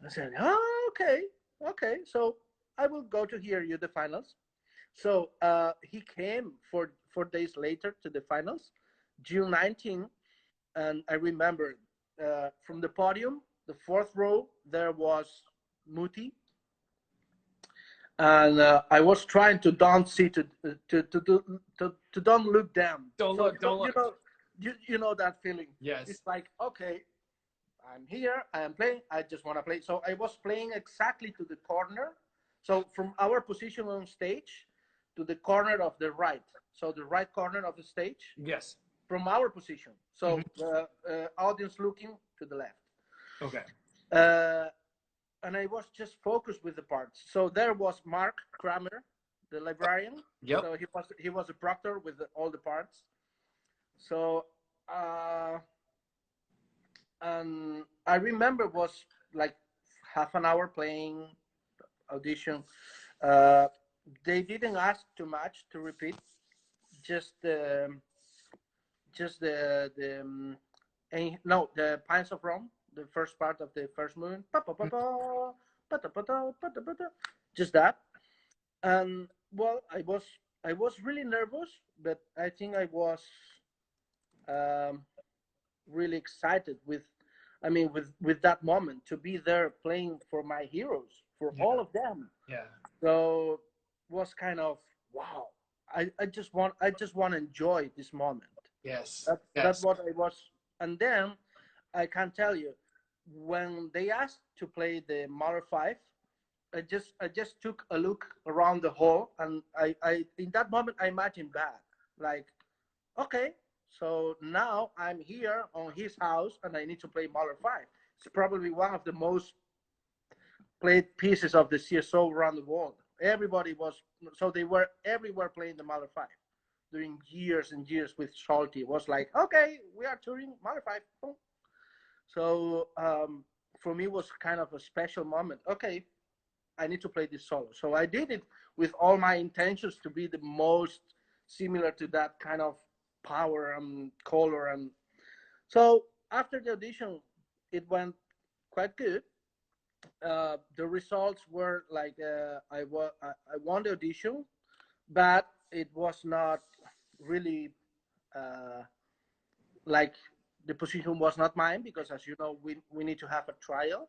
I said, oh, okay, okay. So I will go to hear you the finals. So he came 4 days later to the finals, June 19, and I remember from the podium, the fourth row, there was Muti, and I was trying to don't see to don't look down. Don't So look. Don't look. You know that feeling. Yes. It's like, okay, I'm here, I am playing, I just want to play. So I was playing exactly to the corner. So from our position on stage to the corner of the right. So the right corner of the stage. Yes. From our position. So the audience looking to the left. Okay. And I was just focused with the parts. So there was Mark Kramer, the librarian. Yep. So he was a proctor with all the parts. So and I remember it was like half an hour playing audition. They didn't ask too much to repeat, just the no, the Pines of Rome, the first part of the first movement, just that. And well, I was really nervous, but I think I was um, really excited with, I mean, with that moment to be there playing for my heroes, for all of them. Yeah. So was kind of wow. I just want to enjoy this moment. Yes. That's what I was. And then I can tell you, when they asked to play the Model 5, I just took a look around the hall, and I in that moment I imagined that, like, okay, so now I'm here on his house and I need to play Model 5. It's probably one of the most played pieces of the CSO around the world. Everybody was, so they were everywhere playing the Model 5 during years and years with Salty. It was like, okay, we are touring Model 5. Boom. So for me, it was kind of a special moment. Okay, I need to play this solo. So I did it with all my intentions to be the most similar to that kind of power and color. And so after the audition, it went quite good. The results were like I won the audition, but it was not really uh, like the position was not mine, because as you know we need to have a trial,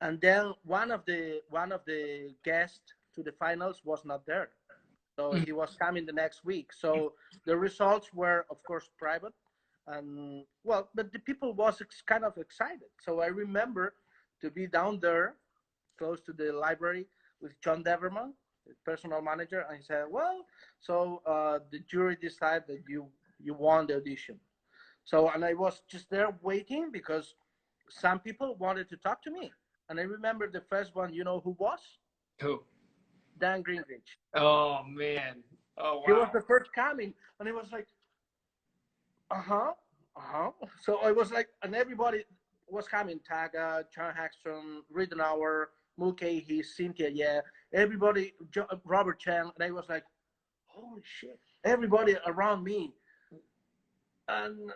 and then one of the guests to the finals was not there, so he was coming the next week. So the results were of course private, and well, but the people was kind of excited. So I remember to be down there close to the library with John Deverman, the personal manager, and he said, well, so the jury decided that you won the audition. So, and I was just there waiting because some people wanted to talk to me. And I remember the first one, you know who was? Who? Dan Greenridge. Oh man. Oh wow. He was the first coming, and he was like, uh-huh, uh-huh. So I was like, and everybody was coming. Taga, John Hackstrom, Ridenour, Mulcahy, Cynthia, yeah. Everybody, Robert Chang, and I was like, holy shit. Everybody around me. And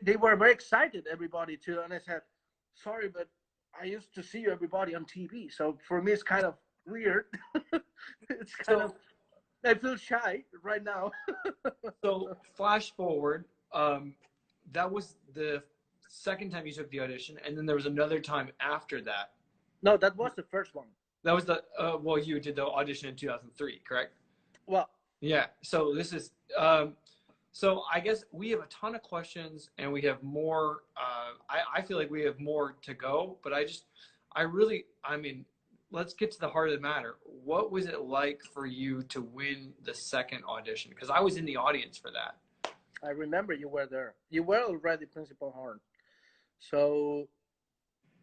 they were very excited, everybody too. And I said, sorry, but I used to see everybody on TV. So for me, it's kind of weird. It's kind of, I feel shy right now. So flash forward, that was the second time you took the audition, and then there was another time after that. No, that was the first one. That was the well, you did the audition in 2003, correct? Well, yeah. So this is so I guess we have a ton of questions, and we have more. I feel like we have more to go, but I mean, let's get to the heart of the matter. What was it like for you to win the second audition? Because I was in the audience for that. I remember you were there. You were already principal horn. So,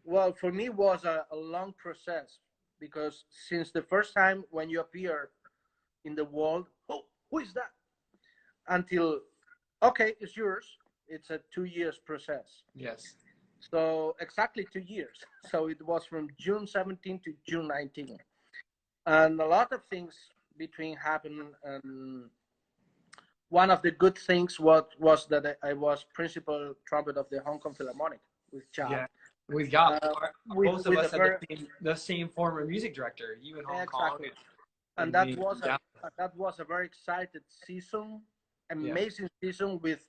well, for me, it was a long process because since the first time when you appear in the world, oh, who is that? Until, okay, it's yours. It's a 2 years process. Yes. So exactly 2 years. So it was from June 17 to June 19. And a lot of things between happened. And one of the good things was that I was principal trumpet of the Hong Kong Philharmonic with Chad. Yeah. We've got both of with us had the same former music director, you in Hong Kong. And that was a very excited season, amazing season with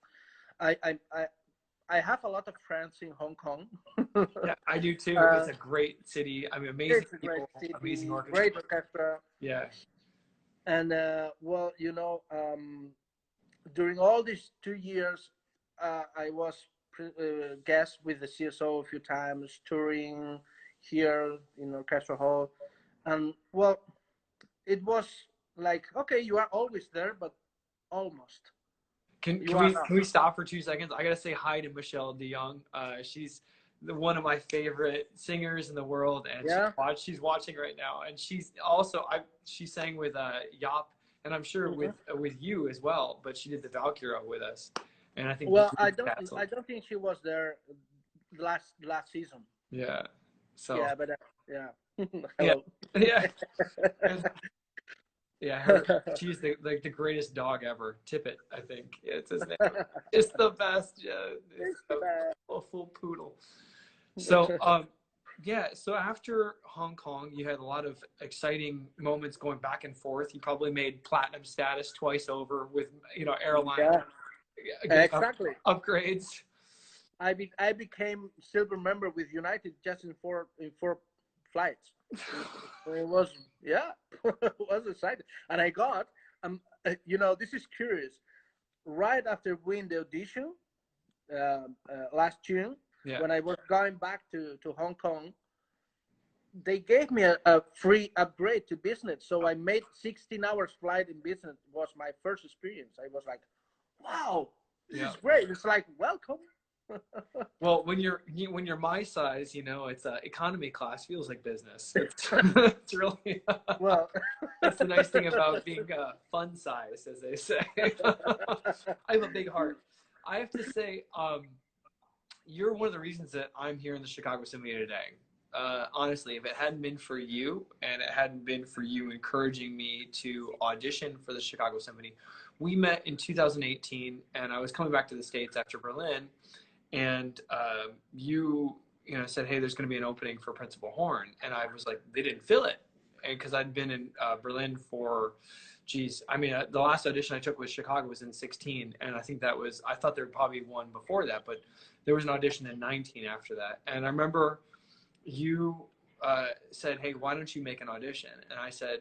I have a lot of friends in Hong Kong. Yeah, I do too. It's a great city. I mean, amazing it's a people, great city, amazing orchestra. great orchestra. Yeah. And well, during all these 2 years, I was guest with the CSO a few times, touring here in Orchestra Hall, and well, it was like, okay, you are always there, but almost. Can we stop for 2 seconds? I gotta say hi to Michelle DeYoung. She's one of my favorite singers in the world, and she's watching right now. And she's also she sang with Yop, and I'm sure with you as well. But she did the Valkyra with us, and I think I don't think she was there last season. Yeah. So yeah, but hello. Yeah. She's the greatest dog ever. Tippet, I think it's his name. It's the best. Yeah, it's a full poodle. So so after Hong Kong, you had a lot of exciting moments going back and forth. You probably made platinum status twice over with airline upgrades. I became silver member with United just in four flights. It was it was exciting, and I got this is curious. Right after winning the audition last June, when I was going back to Hong Kong, they gave me a free upgrade to business. So I made 16 hours flight in business. It was my first experience. I was like, wow, this is great. It's like, welcome. Well, when you're my size, it's economy class feels like business. It's really well. That's the nice thing about being fun size, as they say. I have a big heart. I have to say, you're one of the reasons that I'm here in the Chicago Symphony today. Honestly, if it hadn't been for you, and it hadn't been for you encouraging me to audition for the Chicago Symphony, we met in 2018, and I was coming back to the States after Berlin. And you said, hey, there's going to be an opening for principal horn. And I was like, they didn't fill it. And because I'd been in Berlin for, the last audition I took with Chicago was in 16. And I think I thought there would probably be one before that, but there was an audition in 19 after that. And I remember you said, hey, why don't you make an audition? And I said,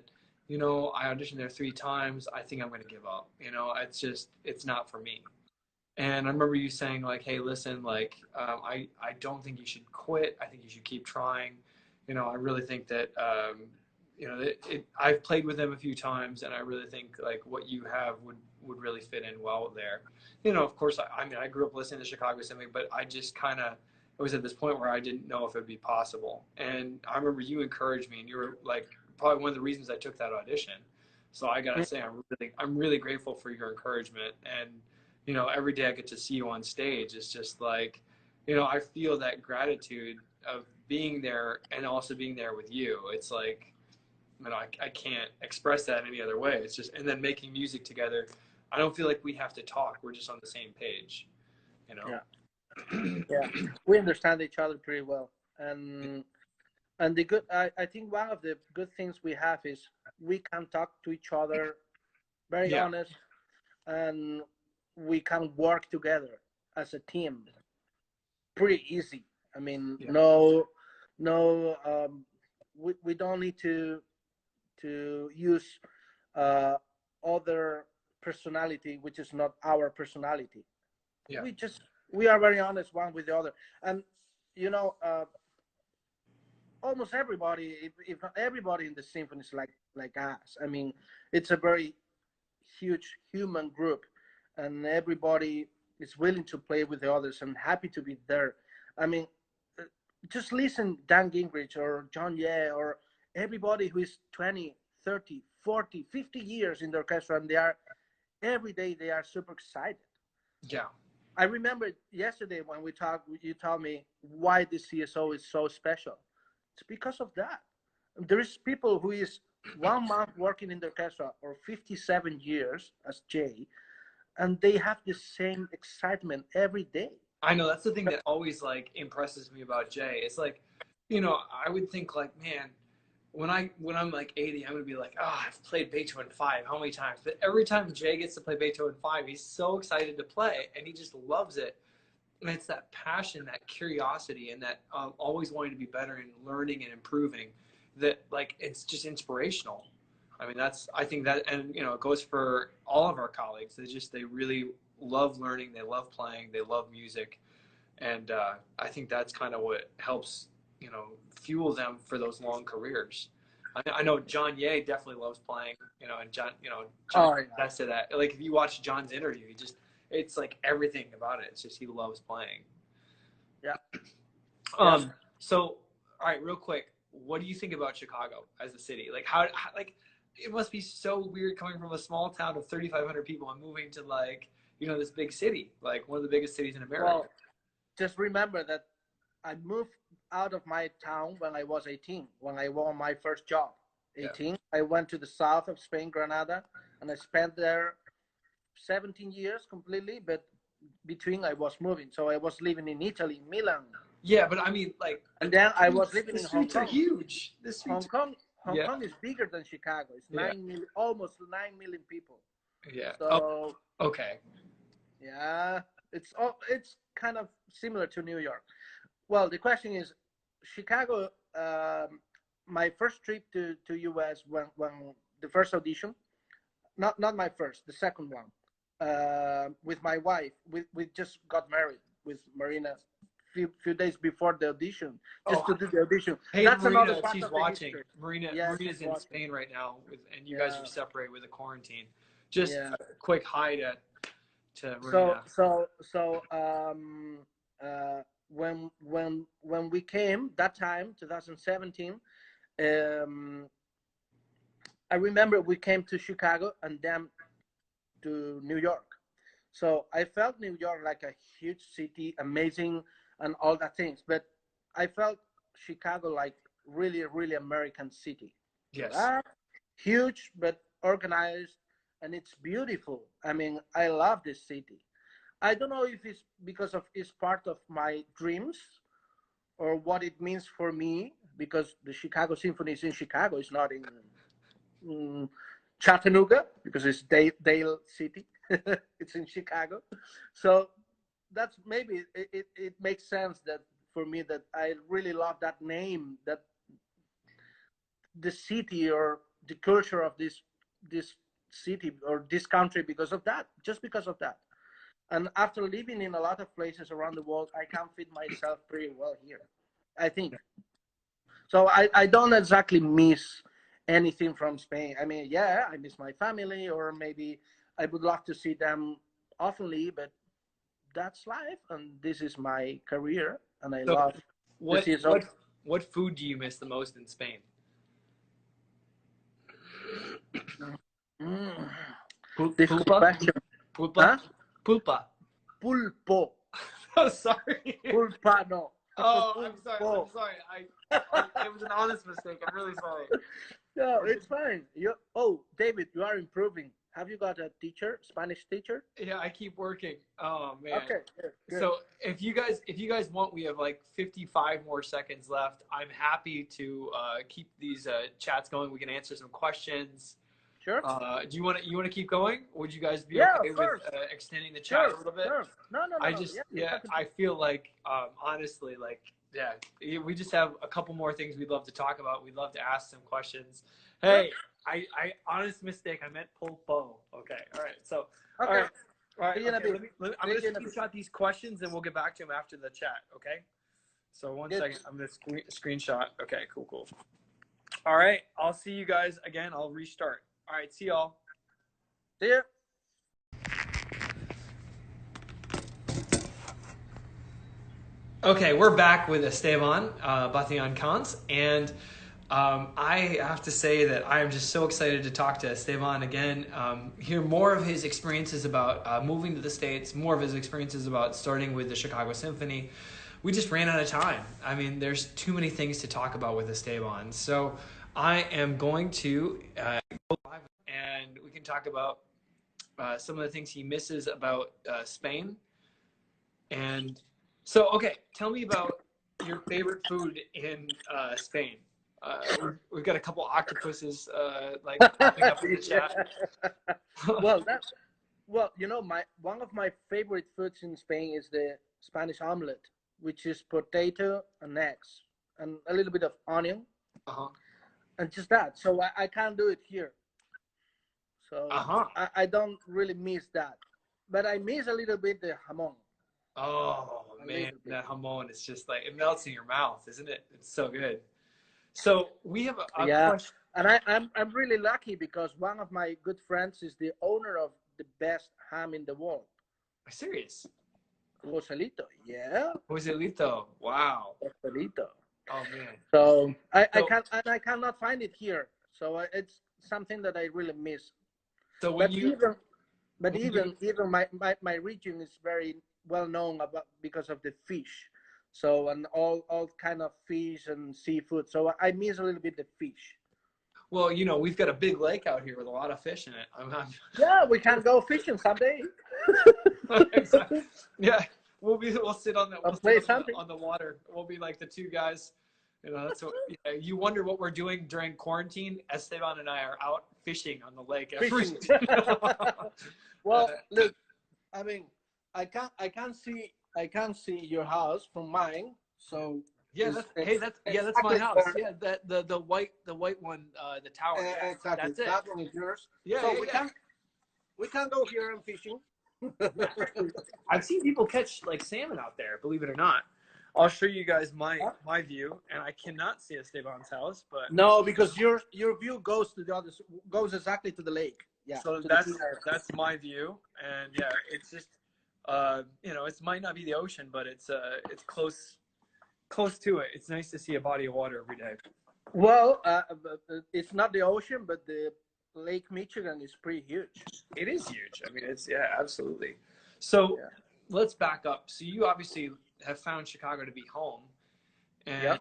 I auditioned there 3 times. I think I'm going to give up. It's not for me. And I remember you saying, like, hey, listen, like, I don't think you should quit. I think you should keep trying. I really think that, I've played with them a few times, and I really think, like, what you have would really fit in well there. Of course, I grew up listening to Chicago Symphony, but I just I was at this point where I didn't know if it would be possible. And I remember you encouraged me, and you were, like, probably one of the reasons I took that audition. So I got to say, I'm really grateful for your encouragement. And every day I get to see you on stage. It's just like, I feel that gratitude of being there and also being there with you. It's like, I can't express that any other way. It's just, and then making music together. I don't feel like we have to talk. We're just on the same page, Yeah, we understand each other pretty well. And the good, I think one of the good things we have is we can talk to each other very honest, and we can work together as a team pretty easy. We don't need to use other personality which is not our personality. We are very honest one with the other. And almost everybody, if not everybody in the symphony is like us. I mean, it's a very huge human group, and everybody is willing to play with the others and happy to be there. I mean, uh, just listen Dan Gingrich or John Ye or everybody who is 20, 30, 40, 50 years in the orchestra, and they are every day they are super excited. Yeah. I remember yesterday when we talked, you told me why the CSO is so special. It's because of that. There is people who is 1 month working in the orchestra or 57 years as Jay, and they have the same excitement every day. I know that's the thing that always like impresses me about Jay. It's like, you know, I would think like, man, when I'm like 80, I'm gonna be like, oh, I've played Beethoven 5, how many times? But every time Jay gets to play Beethoven 5, he's so excited to play, and he just loves it. And it's that passion, that curiosity, and that always wanting to be better and learning and improving. That like it's just inspirational. I mean, I think that, and you know, it goes for all of our colleagues. They really love learning, they love playing, they love music, and I think that's kind of what helps, you know, fuel them for those long careers. I know John Ye definitely loves playing, you know, and John Oh yeah, that's to that. Like if you watch John's interview, it's like everything about it. It's just he loves playing. yeah, yeah. So all right, real quick, what do you think about Chicago as a city? Like how like it must be so weird coming from a small town of 3,500 people and moving to like, you know, this big city, like one of the biggest cities in America. Well, just remember that I moved out of my town when I was 18, when I won my first job. Yeah. 18, I went to the south of Spain, Granada, and I spent there 17 years completely, but between I was moving. So I was living in Italy, Milan, Yeah, but I mean, like and then I was living the in Hong streets are Kong. huge. The Hong streets. Kong, Hong Yeah, Kong is bigger than Chicago. It's yeah, 9 million, almost 9 million people. yeah. Oh, So okay. yeah, it's kind of similar to New York. Well, the question is, Chicago. My first trip to US when the first audition, not my first, the second one, with my wife. We just got married with Marina few days before the audition, just to Oh, do the audition. hey, That's another Marina, part she's of the watching. history. Yeah, Marina's she's in watching. Spain right now, and you guys are Yeah, separated with a quarantine. Just yeah. a quick hi to So Marina. so so uh, when we came that time, 2017, um, I remember we came to Chicago and then to New York. So I felt New York like a huge city, amazing, and all that things. But I felt Chicago like really, really American city. Yes. Ah, huge but organized, and it's beautiful. I mean, I love this city. I don't know if it's because of it's part of my dreams or what it means for me because the Chicago Symphony is in Chicago. It's not in Chattanooga because it's Dale City. It's in Chicago, so that's maybe it makes sense that for me that I really love that name, that the city or the culture of this city or this country because of that, just because of that. And after living in a lot of places around the world, I can fit myself pretty well here. I think so. I don't exactly miss anything from Spain. I mean, yeah, I miss my family, or maybe I would love to see them oftenly, but that's life, and this is my career, and I So, love this. what Is what what food do you miss the most in Spain? mm, difficult Pulpa, question, pulpa, huh? pulpa. Pulpo, Oh, sorry. pulpa, no, Oh, I'm sorry. I'm pulpo. sorry. It was an honest mistake. I'm really sorry. No, it's fine. Oh, David, you are improving. Have you got a teacher, Spanish teacher? Yeah, I keep working. Oh man. Okay, good, good. So if you guys want, we have like 55 more seconds left. I'm happy to keep these chats going. We can answer some questions. Sure. Do you want to keep going? Would you guys be Yeah, okay of with course. extending the chat a Sure, little bit? sure. No, no, no, I no. just Yeah, you're yeah, talking to I feel like honestly like yeah, we just have a couple more things we'd love to talk about. We'd love to ask some questions. sure. Hey, I honest mistake. I meant pulpo. Okay, all right. So all Okay. right, all right. See you in a Okay, bit. I'm See gonna you in a bit. screenshot these questions and we'll get back to them after the chat. Okay. So one Good. second, I'm gonna screenshot. Okay, cool. All right, I'll see you guys again. I'll restart. All right, see y'all. See ya. Okay, we're back with Esteban Batalla Cons, and I have to say that I am just so excited to talk to Esteban again, hear more of his experiences about moving to the States, more of his experiences about starting with the Chicago Symphony. We just ran out of time. I mean, there's too many things to talk about with Esteban. So I am going to go live and we can talk about some of the things he misses about Spain. And so, okay, tell me about your favorite food in Spain. We've got a couple octopuses like popping up in the chat. Well, you know, one of my favorite foods in Spain is the Spanish omelet, which is potato and eggs and a little bit of onion, and just that. So I can't do it here. So I don't really miss that, but I miss a little bit the jamon. Oh man, that jamon is just like it melts in your mouth, isn't it? It's so good. So we have a question. And I'm really lucky because one of my good friends is the owner of the best ham in the world. Serious? Joselito, yeah. Joselito, wow. Joselito. Oh man. So I cannot find it here. So it's something that I really miss. So when even my region is very well known about because of the fish. So and all kind of fish and seafood. So I miss a little bit the fish. Well, you know, we've got a big lake out here with a lot of fish in it. Yeah, we can go fishing someday. Exactly. Yeah, we'll sit on the water. We'll be like the two guys. You know, that's what you wonder what we're doing during quarantine. Esteban and I are out fishing on the lake. Well, look, I mean, I can't see your house from mine. So yeah, that's my house. Yeah, the white one, the tower. Exactly. That's it. That one is yours. Yeah, so we can go here and fishing. I've seen people catch like salmon out there, believe it or not. I'll show you guys my view, and I cannot see Esteban's house, but no, because your view goes goes exactly to the lake. Yeah. So that's my view, and yeah, it's just you know, it might not be the ocean, but it's close to it. It's nice to see a body of water every day. Well, it's not the ocean, but the Lake Michigan is pretty huge. It is huge. I mean, it's absolutely. So let's back up. So you obviously have found Chicago to be home, and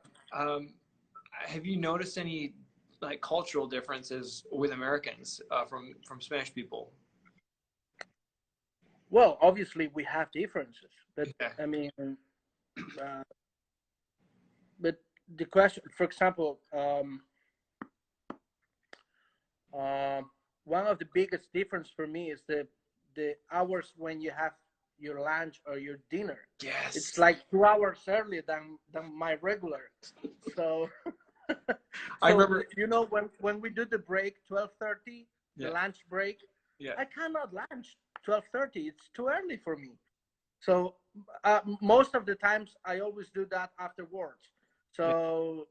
have you noticed any like cultural differences with Americans from Spanish people? Well, obviously we have differences, but I mean, but the question, for example, one of the biggest difference for me is the hours when you have your lunch or your dinner. Yes, it's like 2 hours earlier than my regular. So, I remember, you know, when we do the break 12:30, the lunch break. Yeah, I cannot lunch 12:30. It's too early for me. So most of the times I always do that afterwards. So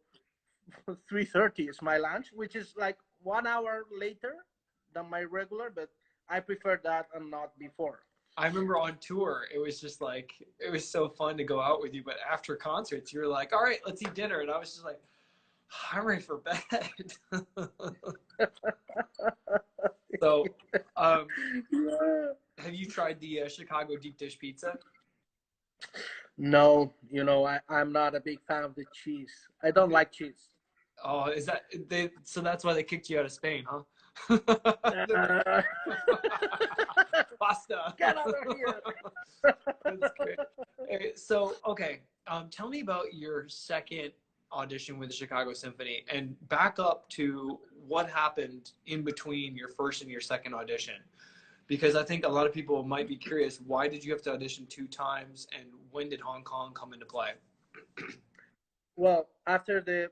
3:30 is my lunch, which is like 1 hour later than my regular, but I prefer that and not before. I remember on tour, it was just like, it was so fun to go out with you, but after concerts, you were like, all right, let's eat dinner. And I was just like, I'm ready for bed. So, have you tried the Chicago deep dish pizza? No, you know, I'm not a big fan of the cheese. I don't like cheese. Oh, is that so that's why they kicked you out of Spain, huh? Pasta. Get out of here. That's great. So, okay, tell me about your second audition with the Chicago Symphony and back up to what happened in between your first and your second audition. Because I think a lot of people might be curious, why did you have to audition 2 times and when did Hong Kong come into play? Well, after the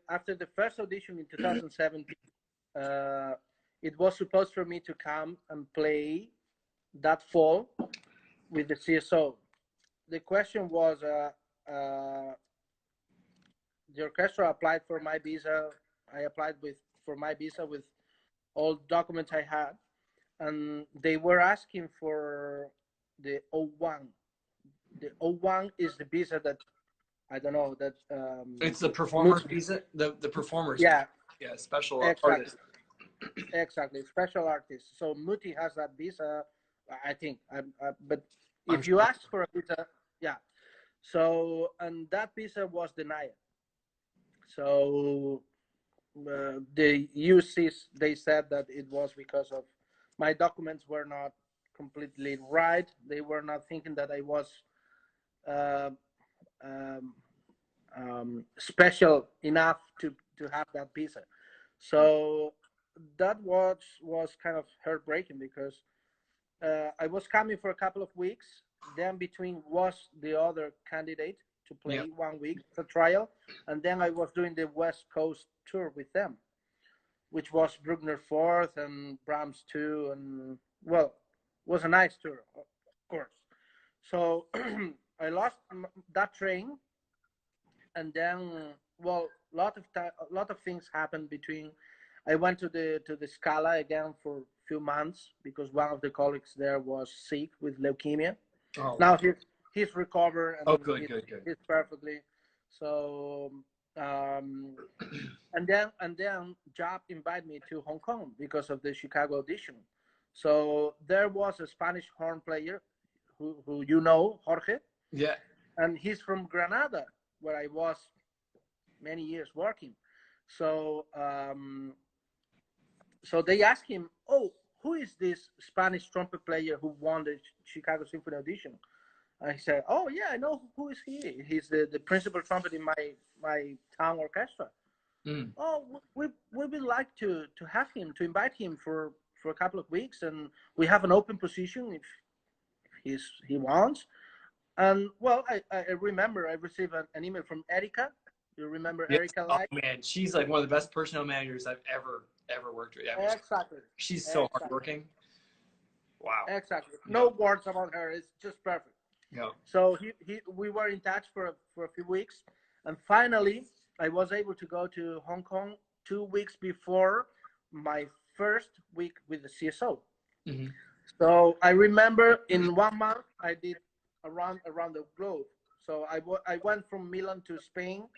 first audition in 2017, it was supposed for me to come and play that fall with the CSO. The question was, the orchestra applied for my visa. I applied for my visa with all documents I had, and they were asking for the O1. The O1 is the visa that I don't know that. It's the performer's visa. The performers. Yeah, Yeah, special exactly, artist. exactly. Special artist. So Muti has that visa, I think. But I'm if you sure. ask for a visa, yeah. So and that visa was denied. So the UCs they said that it was because of my documents were not completely right. They were not thinking that I was uh, um, special enough to have that visa. So that was kind of heartbreaking because I was coming for a couple of weeks. Then between was the other candidate to Yeah. play 1 week for trial, and then I was doing the West Coast tour with them, which was Bruckner fourth and Brahms two, and well, was a nice tour, of course. So I lost that train, and then well, a lot of things happened between. I went to the Scala again for a few months because one of the colleagues there was sick with leukemia. Oh Now wow. he's recovered Oh, and good, good, good. he's perfectly. So um, and then Job invited me to Hong Kong because of the Chicago audition. So there was a Spanish horn player who you know, Jorge, Yeah. and he's from Granada, where I was many years working. So so they asked him, "Oh, who is this Spanish trumpet player who won the Chicago Symphony audition?" I said, "Oh yeah, I know who is he. He's the principal trumpet in my town orchestra." Mm. Oh, we would like to have him to invite him for a couple of weeks, and we have an open position if he wants. And well, I remember I received an email from Erica. You remember Yes. Erica Oh Light? man, she's like one of the best personnel managers I've ever worked with. I mean, Exactly, she's so exactly, hardworking. Wow. exactly. Yeah. No words about her. It's just perfect. Yeah. So we were in touch for a few weeks, and finally I was able to go to Hong Kong 2 weeks before my first week with the CSO. Mm-hmm. So I remember in 1 month I did around the globe. So I went from Milan to Spain,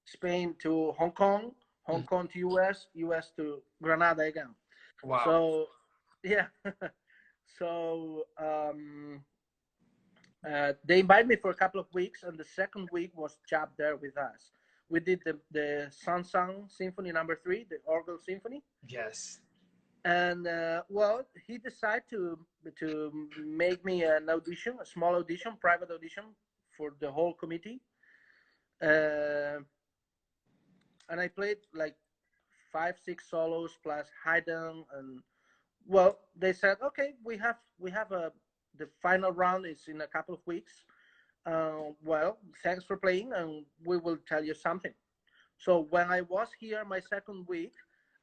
Spain to Hong Kong, Hong Kong to US, US to Granada again. Wow. So yeah, so they invited me for a couple of weeks, and the second week was Chap there with us. We did the Sansang Symphony Number 3, the Orgel Symphony, Yes. and well, he decided to make me an audition, a small audition, private audition for the whole committee, and I played like 5 6 solos plus Haydn, and well, they said, okay, we have the final round is in a couple of weeks. Well, thanks for playing, and we will tell you something. So when I was here my second week,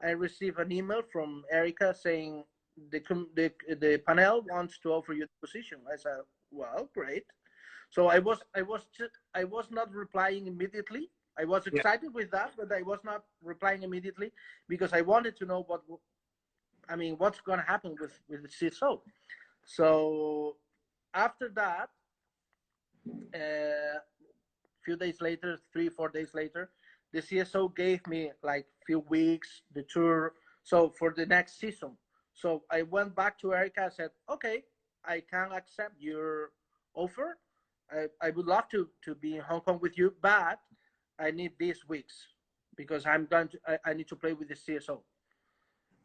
I received an email from Erica saying the panel wants to offer you the position. I said, well, great. So I was not replying immediately. I was Yeah. excited with that, but I was not replying immediately because I wanted to know what's going to happen with the CSO. So after that, a few days later, 3 4 days later, the CSO gave me like few weeks the tour. So for the next season, so I went back to Erica. I said, okay, I can accept your offer. I would love to be in Hong Kong with you, but I need these weeks because I need to play with the CSO.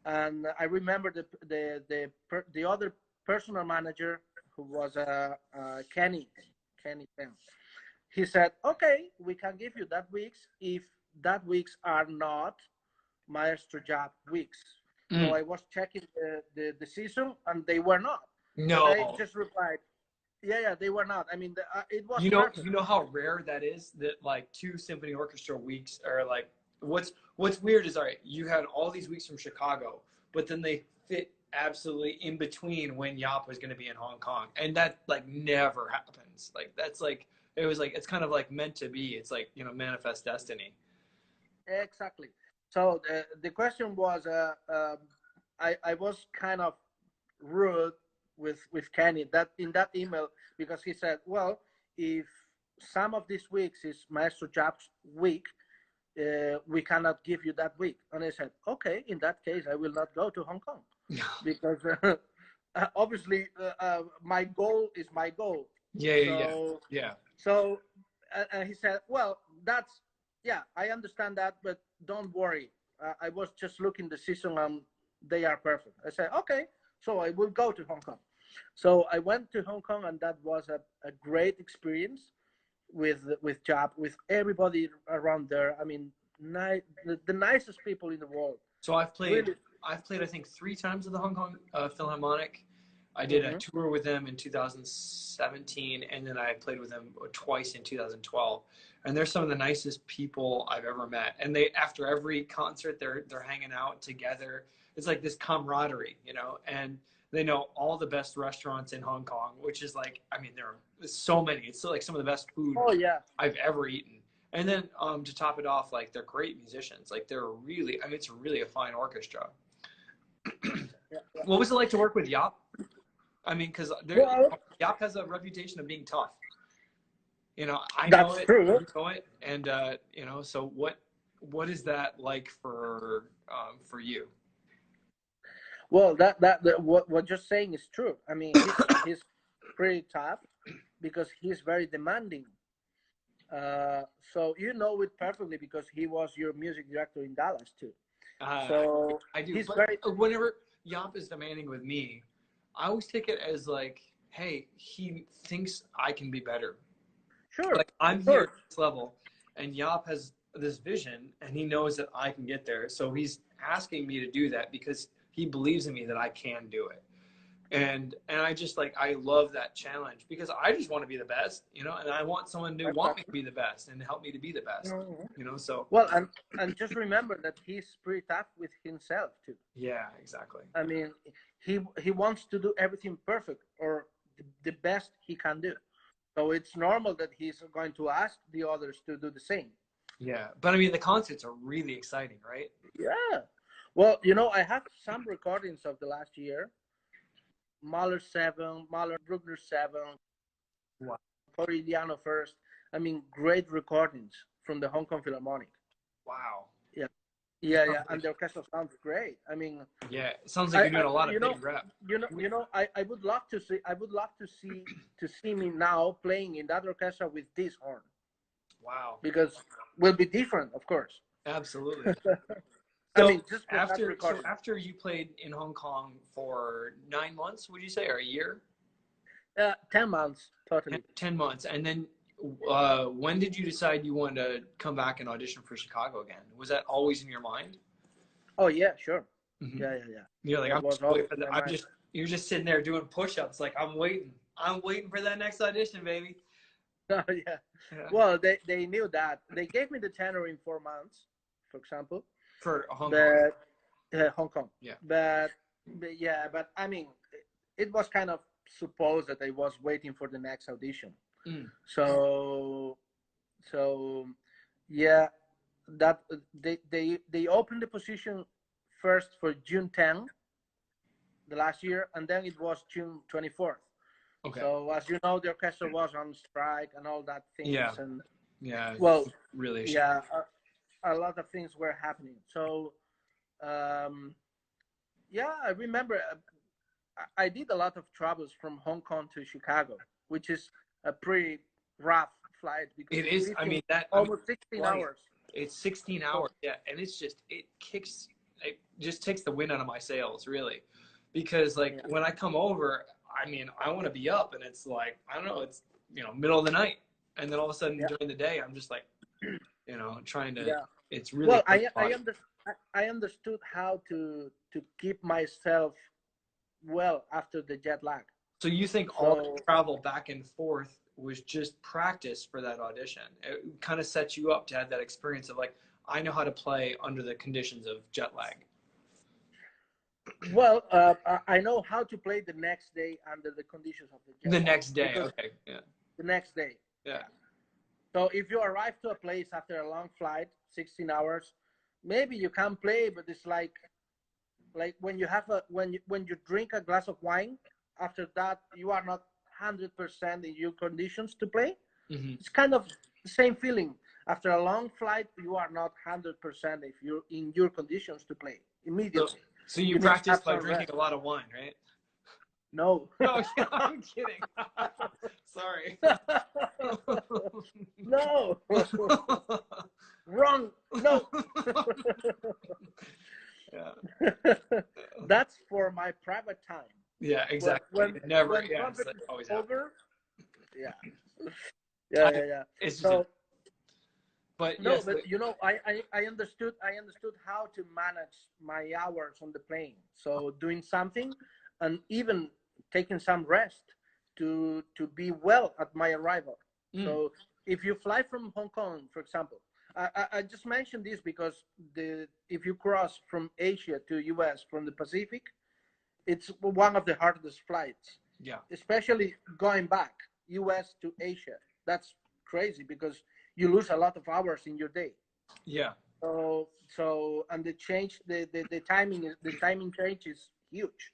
And I remember the other personal manager who was Kenny Penn. He said, "Okay, we can give you that weeks if that weeks are not Maestro job weeks." So Mm. I was checking the season, and they were not. But I No. just replied, "Yeah, yeah, they were not." I mean, it was You perfect. know how rare that is that like two symphony orchestra weeks are like what's weird is all right, you had all these weeks from Chicago, but then they fit absolutely in between when Yop was going to be in Hong Kong, and that like never happens. Like that's like it was like it's kind of like meant to be. It's like manifest destiny. exactly. So the question was, I was kind of rude with Kenny that in that email because he said, well, if some of these weeks is Maestro Job's week, we cannot give you that week. And I said, okay, in that case, I will not go to Hong Kong because obviously my goal is my goal. Yeah. So he said, well, that's, yeah, I understand that, but don't worry. I was just looking the season and they are perfect. I said, okay, so I will go to Hong Kong. So I went to Hong Kong and that was a great experience with Job, with everybody around there. I mean, the nicest people in the world. So I've played, Really? I think 3 times with the Hong Kong Philharmonic. I did a tour with them in 2017, and then I played with them twice in 2012. And they're some of the nicest people I've ever met. And they, after every concert, they're hanging out together. It's like this camaraderie, you know. And they know all the best restaurants in Hong Kong, which is like, I mean, there's so many. It's still like some of the best food Oh yeah. I've ever eaten. And then to top it off, like they're great musicians. Like they're really, I mean, it's really a fine orchestra. Yeah. What was it like to work with Yop? I mean, because Well, Yop has a reputation of being tough. You know, I know that's it, true. you know it, and you know. So what is that like for you? Well, what you're saying is true. I mean, he's pretty tough because he's very demanding. So you know it perfectly because he was your music director in Dallas too. So I do. he's But very whenever Yop is demanding with me, I always take it as like, hey, he thinks I can be better. sure, Like I'm of here at course. this level, and Yop has this vision, and he knows that I can get there. So he's asking me to do that because he believes in me that I can do it. And I just like, I love that challenge because I just want to be the best, you know, and I want someone to want me to be the best and help me to be the best, you know. So Well, and just remember that he's pretty tough with himself too. yeah, exactly. I mean, he wants to do everything perfect or the best he can do. So it's normal that he's going to ask the others to do the same. Yeah, but I mean, the concerts are really exciting, right? Yeah. Well, you know, I have some recordings of the last year. Mahler 7, Mahler Bruckner 7, Wow. Corigliano first. I mean, great recordings from the Hong Kong Philharmonic. Wow. Yeah. Yeah. And the orchestra sounds great. I mean, Yeah, it sounds like you're doing a lot of big rep. I would love to see. I would love to see me now playing in that orchestra with this horn. Wow. Because will be different, of course. Absolutely. I So mean, just for that recording. after you played in Hong Kong for 9 months, would you say, or a year? 10 months, totally. 10 months. And then when did you decide you wanted to come back and audition for Chicago again? Was that always in your mind? Oh, yeah, sure. Mm-hmm. Yeah. You're like, you're just sitting there doing push-ups. Like, I'm waiting for that next audition, baby. Oh, yeah. Well, they knew that. They gave me the tenor in 4 months, for example. For Hong Kong. Hong Kong. Yeah. But I mean, it was kind of supposed that I was waiting for the next audition. So yeah, that they opened the position first for June 10, the last year, and then it was June 24th. Okay. So as you know, the orchestra was on strike and all that things. Yeah. And yeah. Well, really. Yeah, a lot of things were happening. So yeah, I remember I did a lot of travels from Hong Kong to Chicago, which is a pretty rough flight because it is. 15, almost 16 hours. It's 16 hours. Yeah, and it's just it just takes the wind out of my sails, really, because like when I come over, I mean, I want to be up, and it's like I don't know, it's middle of the night, and then all of a sudden during the day, I'm just like, trying to. Yeah. It's really well. I understood how to keep myself well after the jet lag. So you think all the travel back and forth was just practice for that audition? It kind of sets you up to have that experience of like, I know how to play under the conditions of jet lag. Well, I know how to play the next day under the conditions of the jet lag. The next day, okay, yeah. The next day. Yeah. So if you arrive to a place after a long flight, 16 hours, maybe you can play, but it's like when you have a when you drink a glass of wine, after that you are not 100% in your conditions to play. Hmm. It's kind of the same feeling. After a long flight, you are not 100% if you're in your conditions to play So, immediately. so you You need to practice have by some drinking rest. a lot of wine, right? No. No, yeah, I'm kidding. Sorry. No. Wrong. No. Yeah. That's for my private time. Yeah, When exactly. when Never. when Yeah, it's competition like is always happens. over, yeah, yeah, I, yeah, yeah. it's just, So but no, yes, but I understood how to manage my hours on the plane. So doing something, and even taking some rest to be well at my arrival. mm, So if you fly from Hong Kong, for example, I just mentioned this because the if you cross from Asia to US from the Pacific, it's one of the hardest flights, yeah, especially going back US to Asia. That's crazy because you lose a lot of hours in your day. yeah, And the change, the timing is the timing change is huge.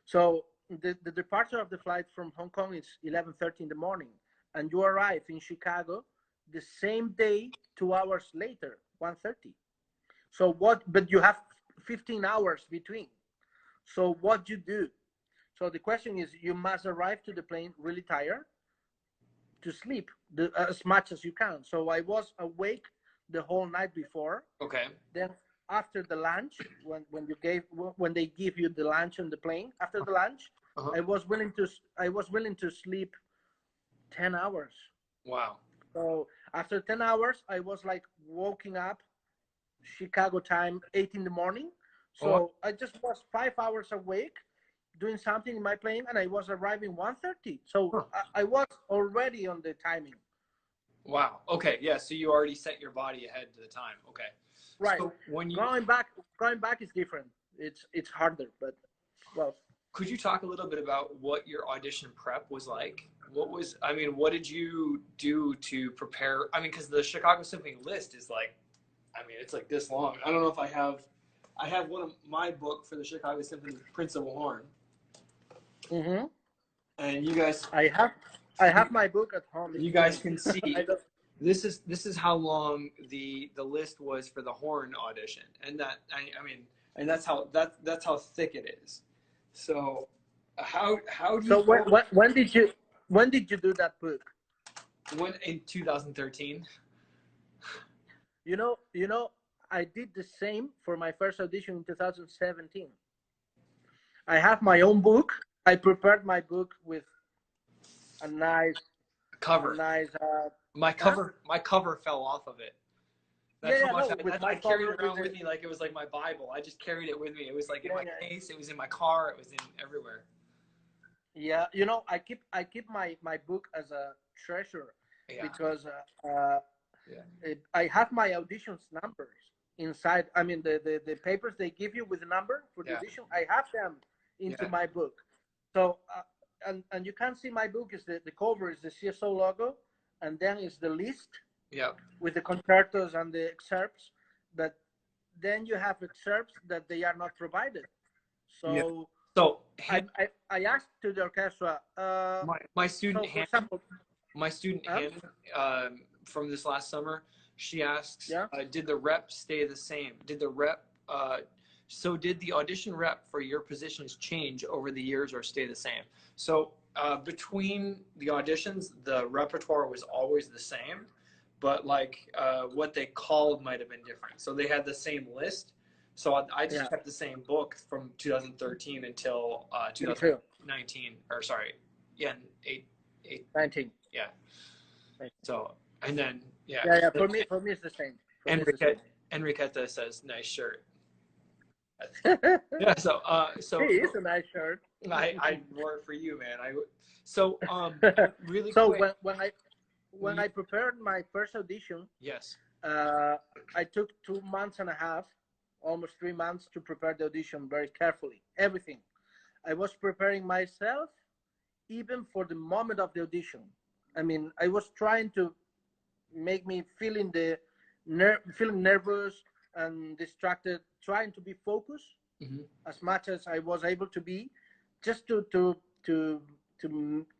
So the departure of the flight from Hong Kong is 11:30 in the morning, and you arrive in Chicago the same day, 2 hours later, 1:30. So what? But you have 15 hours between. So what you do? So the question is, you must arrive to the plane really tired to sleep as much as you can. So I was awake the whole night before. okay, Then after the lunch, when they give you the lunch on the plane, after the lunch, uh-huh. I was willing to sleep 10 hours. Wow, So after 10 hours, I was like waking up Chicago time 8 in the morning. oh, So I just was 5 hours awake doing something in my plane, and I was arriving 1:30. So huh. I was already on the timing. Wow, okay, yeah. So you already set your body ahead to the time. Okay, Right. so when you Going back, going back is different. It's harder, but well. could you talk a little bit about what your audition prep was like? What was, I mean, what did you do to prepare? I mean, because the Chicago Symphony list is like, I mean, it's like this long. I don't know if I have one of my book for the Chicago Symphony, Principal Horn, Mm-hmm. and you guys, I have my book at home. It's you guys full. can I see don't, this is how long the list was for the horn audition, and that I mean, and that's how thick it is. So, how do you so go? when did you do that book? When in 2013? You know, I did the same for my first audition in 2017. I have my own book. I prepared my book with a nice, a Cover. nice. Huh? My cover fell off of it. Yeah, That's how yeah, much no, with I my carried cover it with around the with me like it was like my Bible. I just carried it with me. It was like in yeah, my yeah, case. It was in my car. It was in everywhere. yeah. I keep my book as a treasure Yeah. because Yeah. I have my auditions numbers inside. I mean, the papers they give you with the number for the Yeah. audition, I have them into Yeah. my book. So, and you can see my book is the cover is the CSO logo, and then is the list Yeah. with the concertos and the excerpts. But then you have excerpts that they are not provided. Yeah. So So I asked to the orchestra. my student So for Hannah, example, my student huh? Hannah, from this last summer, she asks, Yeah, did the rep stay the same? Did the rep so did the audition rep for your positions change over the years or stay the same? So between the auditions, the repertoire was always the same, but like what they called might have been different. So they had the same list. So I just yeah, kept the same book from 2013 until me too. 2019, or sorry, yeah, eight, 19. yeah. So and then yeah, Yeah, yeah. For me, it's the same. For me, it's the Enriqueta, same. Enriqueta says nice shirt. Hey, Yeah, so it's a nice shirt. I wore it for you, man. So really So quick. when I prepared my first audition, Yes. uh, I took 2 months and a half, almost 3 months, to prepare the audition very carefully. Everything. I was preparing myself even for the moment of the audition. I mean, I was trying to make me feeling nervous and distracted, trying to be focused Hmm. as much as I was able to be, just to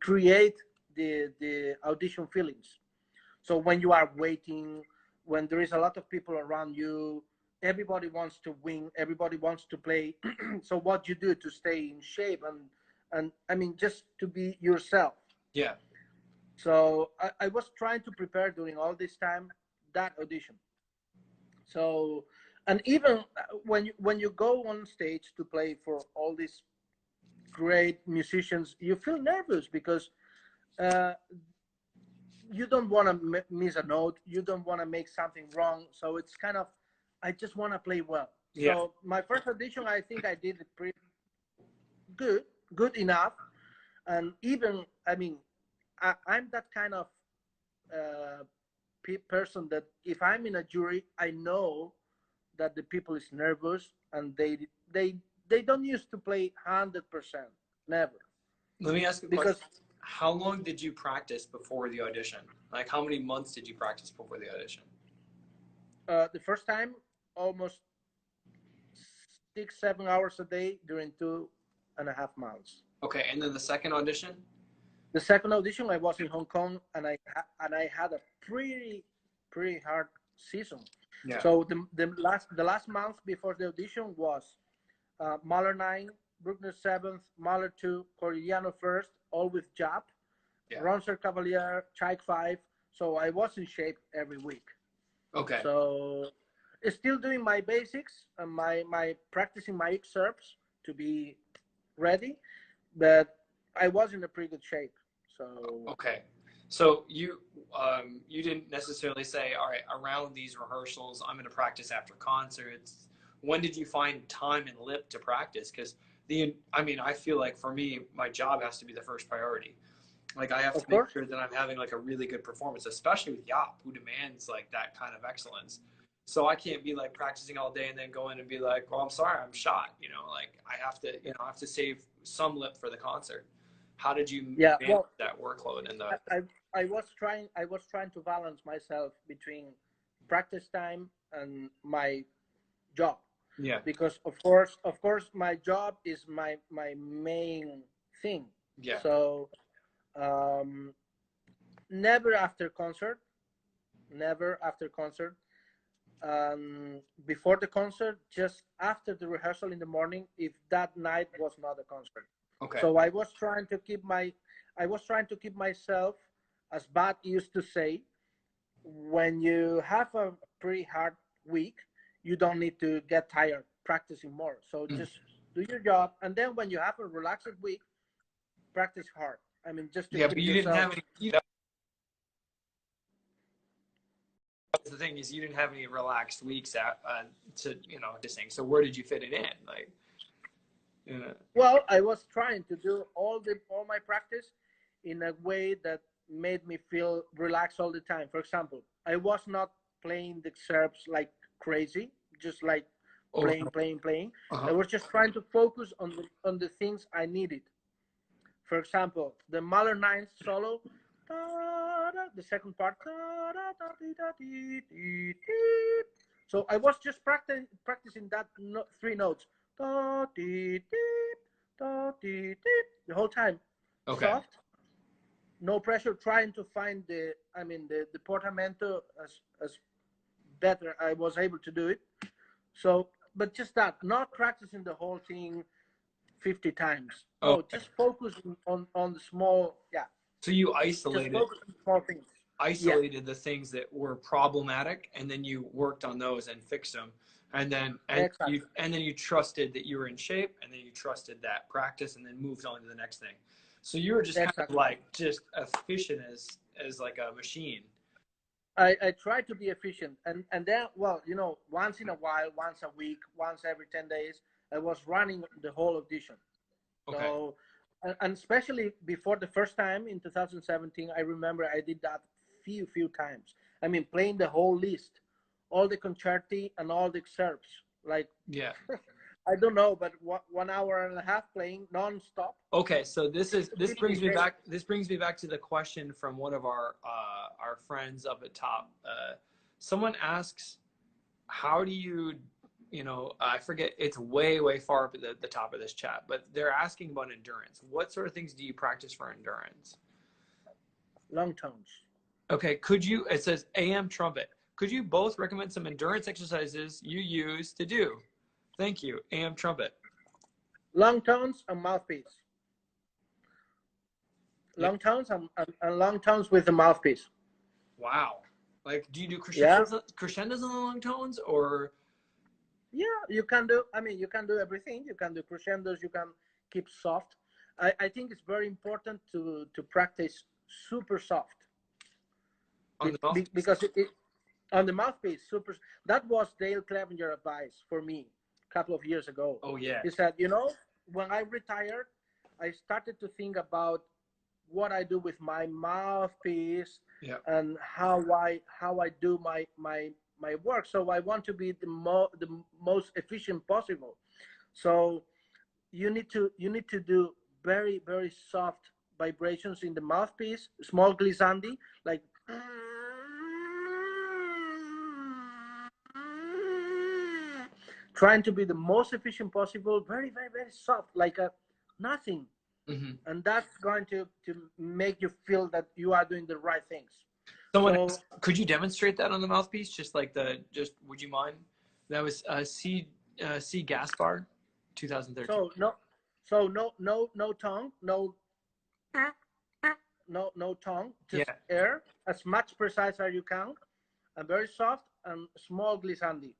create the audition feelings. So when you are waiting, when there is a lot of people around you, everybody wants to win, everybody wants to play. So what you do to stay in shape and I mean just to be yourself. Yeah. So I was trying to prepare during all this time that audition. So and even when you go on stage to play for all these great musicians, you feel nervous because uh, you don't want to miss a note, you don't want to make something wrong. So it's kind of, I just want to play well. Yeah. So my first audition, I think I did it pretty good, good enough. And even, I mean, I'm that kind of uh, person that if I'm in a jury, I know that the people is nervous and they they don't used to play 100%, never. Let me ask you a question. Because How long did you practice before the audition? Like, how many months did you practice before the audition? the first time, almost 6 7 hours a day during 2.5 months. Okay, and then the second audition? The second audition, I was in Hong Kong, and I had a pretty hard season. Yeah. So the last month before the audition was Mahler 9, Bruckner 7th, Mahler 2, Corigliano 1st, all with Jap, Yeah. Ronser Cavalier, Chaik 5. So I was in shape every week. Okay. So still doing my basics and my practicing my excerpts to be ready, but I was in a pretty good shape. So Okay. So you didn't necessarily say, all right, around these rehearsals, I'm going to practice after concerts. When did you find time and lip to practice? Because I mean, I feel like for me, my job has to be the first priority. Like I have to of make course, sure that I'm having like a really good performance, especially with Yap, who demands like that kind of excellence. So I can't be like practicing all day and then go in and be like, well, I'm sorry, I'm shot. You know, like I have to save some lip for the concert. How did you yeah. manage Well, that workload and the? I was trying to balance myself between practice time and my job, Yeah, because of course my job is my main thing. yeah. So um, never after concert, never after concert. Before the concert, just after the rehearsal in the morning, if that night was not a concert. Okay. So I was trying to keep myself, as Bat used to say, when you have a pretty hard week, you don't need to get tired practicing more. So Mm. just do your job, and then when you have a relaxed week, practice hard. I mean, just to Yeah, but keep you didn't yourself. have any. That's the thing is you didn't have any relaxed weeks to practicing. So where did you fit it in? Like, yeah. Well, I was trying to do all my practice in a way that made me feel relaxed all the time. For example, I was not playing the serves like crazy, just like Oh, playing. I uh-huh. was just trying to focus on the things I needed. For example, the Mahler 9 solo, the second part. So I was just practicing that three notes. The whole time. Okay. Soft, no pressure, trying to find the portamento as better I was able to do it. So, but just that, not practicing the whole thing 50 times. No, Okay. just focus on the small, yeah, So you just isolated focus on small things. Yeah, isolated the things that were problematic, and then you worked on those and fixed them, exactly, and then you trusted that you were in shape, and then you trusted that practice, and then moved on to the next thing. So you were just kind of exactly. like just efficient as like a machine. I try to be efficient, and then, well, once in a while, once a week, once every 10 days, I was running the whole audition. Okay. So, and especially before the first time in 2017, I remember I did that few times. I mean, playing the whole list, all the concerti and all the excerpts, like Yeah. I don't know, but 1 hour and a half playing non-stop. Okay, so this brings me back. This brings me back to the question from one of our friends up at top. Someone asks, how do you, I forget. It's way far up at the top of this chat, but they're asking about endurance. What sort of things do you practice for endurance? Long tones. Okay, could you? It says AM trumpet. Could you both recommend some endurance exercises you use to do? Thank you, AM trumpet. Long tones and mouthpiece. Long tones and long tones with the mouthpiece. Wow. Like, do you do crescendos on the long tones, or? Yeah, you can do. I mean, you can do everything. You can do crescendos. You can keep soft. I think it's very important to practice super soft. On the mouthpiece? Because on the mouthpiece, super. That was Dale Clevenger advice for me a couple of years ago. Oh yeah. He said, when I retired, I started to think about what I do with my mouthpiece and how I do my work. So I want to be the most efficient possible. So you need to do very, very soft vibrations in the mouthpiece, small glissandi, like trying to be the most efficient possible, very, very, very soft, like nothing. Mm-hmm. And that's going to make you feel that you are doing the right things. Could you demonstrate that on the mouthpiece? Would you mind? That was C Gaspar, 2013. So no tongue, no tongue, just air, as much precise as you can, and very soft and small glissandi.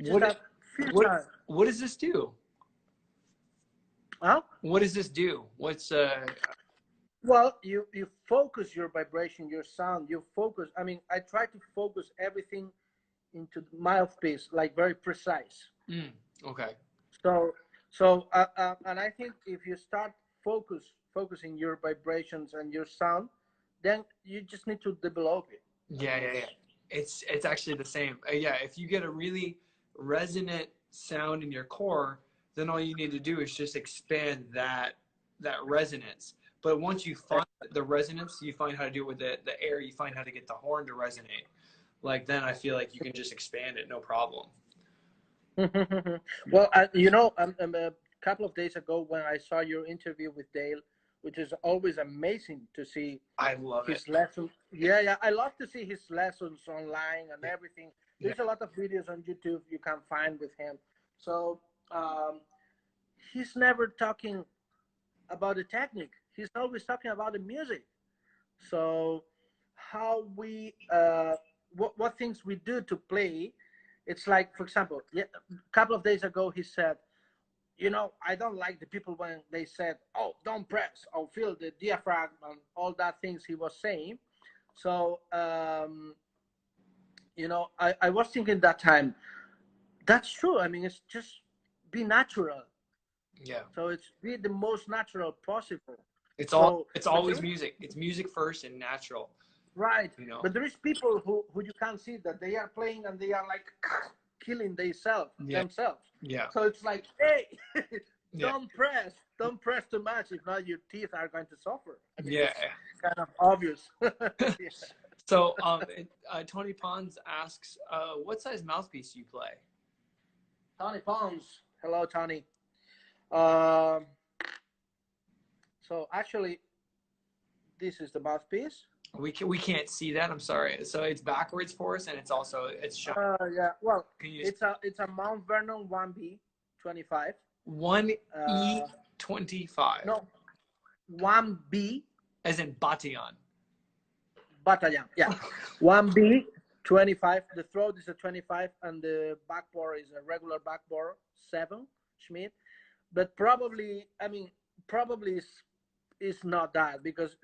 What does this do? Huh? What does this do? What's Well, you focus your vibration, your sound. You focus. I mean, I try to focus everything into the mouthpiece, like very precise. Okay. So and I think if you start focusing your vibrations and your sound, then you just need to develop it. Yeah. It's actually the same. If you get a really resonant sound in your core, then all you need to do is just expand that resonance. But once you find the resonance, you find how to do it with the air, you find how to get the horn to resonate. Like, then I feel like you can just expand it, no problem. Well, a couple of days ago when I saw your interview with Dale, which is always amazing to see. I love his lessons. Yeah, I love to see his lessons online and everything. There's a lot of videos on YouTube you can find with him. So he's never talking about the technique. He's always talking about the music. So how we what things we do to play. It's like, for example, a couple of days ago he said, I don't like the people when they said, oh, don't press or feel the diaphragm and all that things he was saying. So I was thinking that time, that's true. I mean, it's just be natural. Yeah. So it's be the most natural possible. It's always music. It's music first and natural. Right. But there is people who you can't see that they are playing and they are like killing themselves. Yeah. So it's like, hey, don't press too much. If not, your teeth are going to suffer. I mean, it's kind of obvious. So Tony Pons asks, what size mouthpiece do you play? Tony Pons. Hello, Tony. So actually, this is the mouthpiece. We can't see that. I'm sorry. So it's backwards for us, and it's shiny. Yeah. Well, it's a Mount Vernon 1B 25. 1E25. No, 1B. As in Batalla. Yeah. 1B 25. The throat is a 25, and the backbore is a regular backbore 7 Schmidt. But probably is not that, because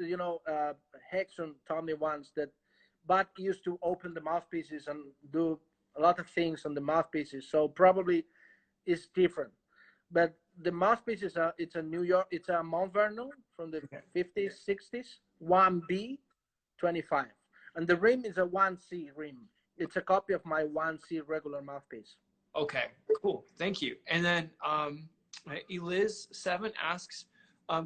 Hexon told me once that Bat used to open the mouthpieces and do a lot of things on the mouthpieces, so probably it's different. but the mouthpiece is it's a New York, it's a Mount Vernon from the Okay. 50s, 60s, 1B 25, and the rim is a 1C rim. It's a copy of my 1C regular mouthpiece. Okay, cool. Thank you. And then Eliz7 asks,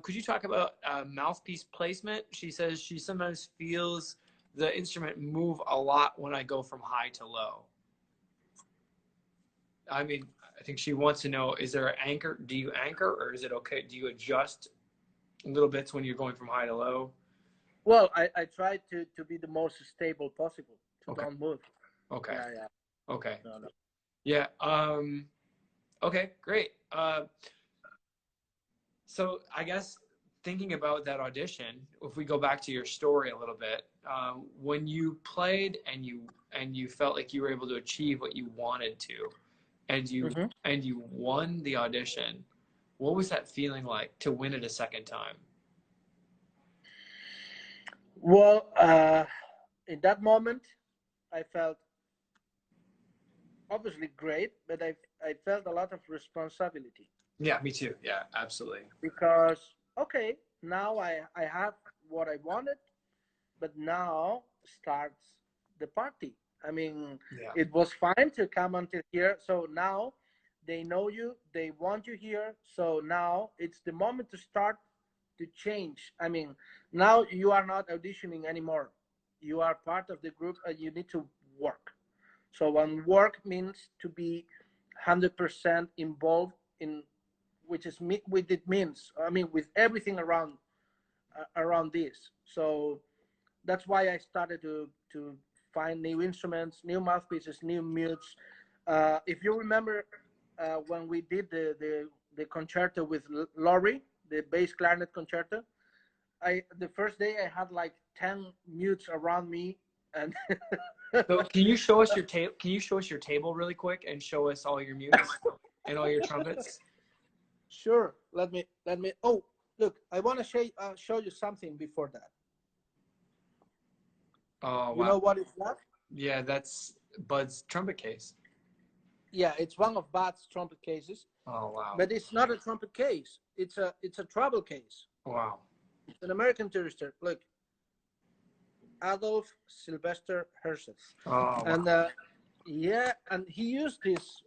could you talk about mouthpiece placement? She says she sometimes feels the instrument move a lot when I go from high to low. I mean, I think she wants to know, is there an anchor? Do you anchor, or is it okay? Do you adjust little bits when you're going from high to low? Well, I try to be the most stable possible, to Okay. don't move. Okay. Yeah. Okay. No. Yeah. Okay, great. So I guess thinking about that audition, if we go back to your story a little bit, when you played and you felt like you were able to achieve what you wanted to, and you won the audition, what was that feeling like to win it a second time? Well, in that moment, I felt obviously great, but I felt a lot of responsibility. Yeah, me too. Yeah, absolutely. Because, okay, now I have what I wanted, but now starts the party. I mean, Yeah. it was fine to come until here. So now they know you, they want you here. So now it's the moment to start to change. I mean, now you are not auditioning anymore. You are part of the group and you need to work. So when work means to be 100% involved in, which is with it means, I mean, with everything around this. So that's why I started to find new instruments, new mouthpieces, new mutes. If you remember when we did the concerto with Laurie, the bass clarinet concerto, the first day I had like 10 mutes around me, and So can you show us your table? Can you show us your table really quick and show us all your mutes and all your trumpets? Sure. Let me. Oh, look! I want to show you something before that. Oh, wow. You know what is that? Yeah, that's Bud's trumpet case. Yeah, it's one of Bud's trumpet cases. Oh, wow. But it's not a trumpet case. It's a travel case. Wow. It's an American tourister. Look, Adolf Sylvester Herseth. Oh, wow. And yeah, and he used this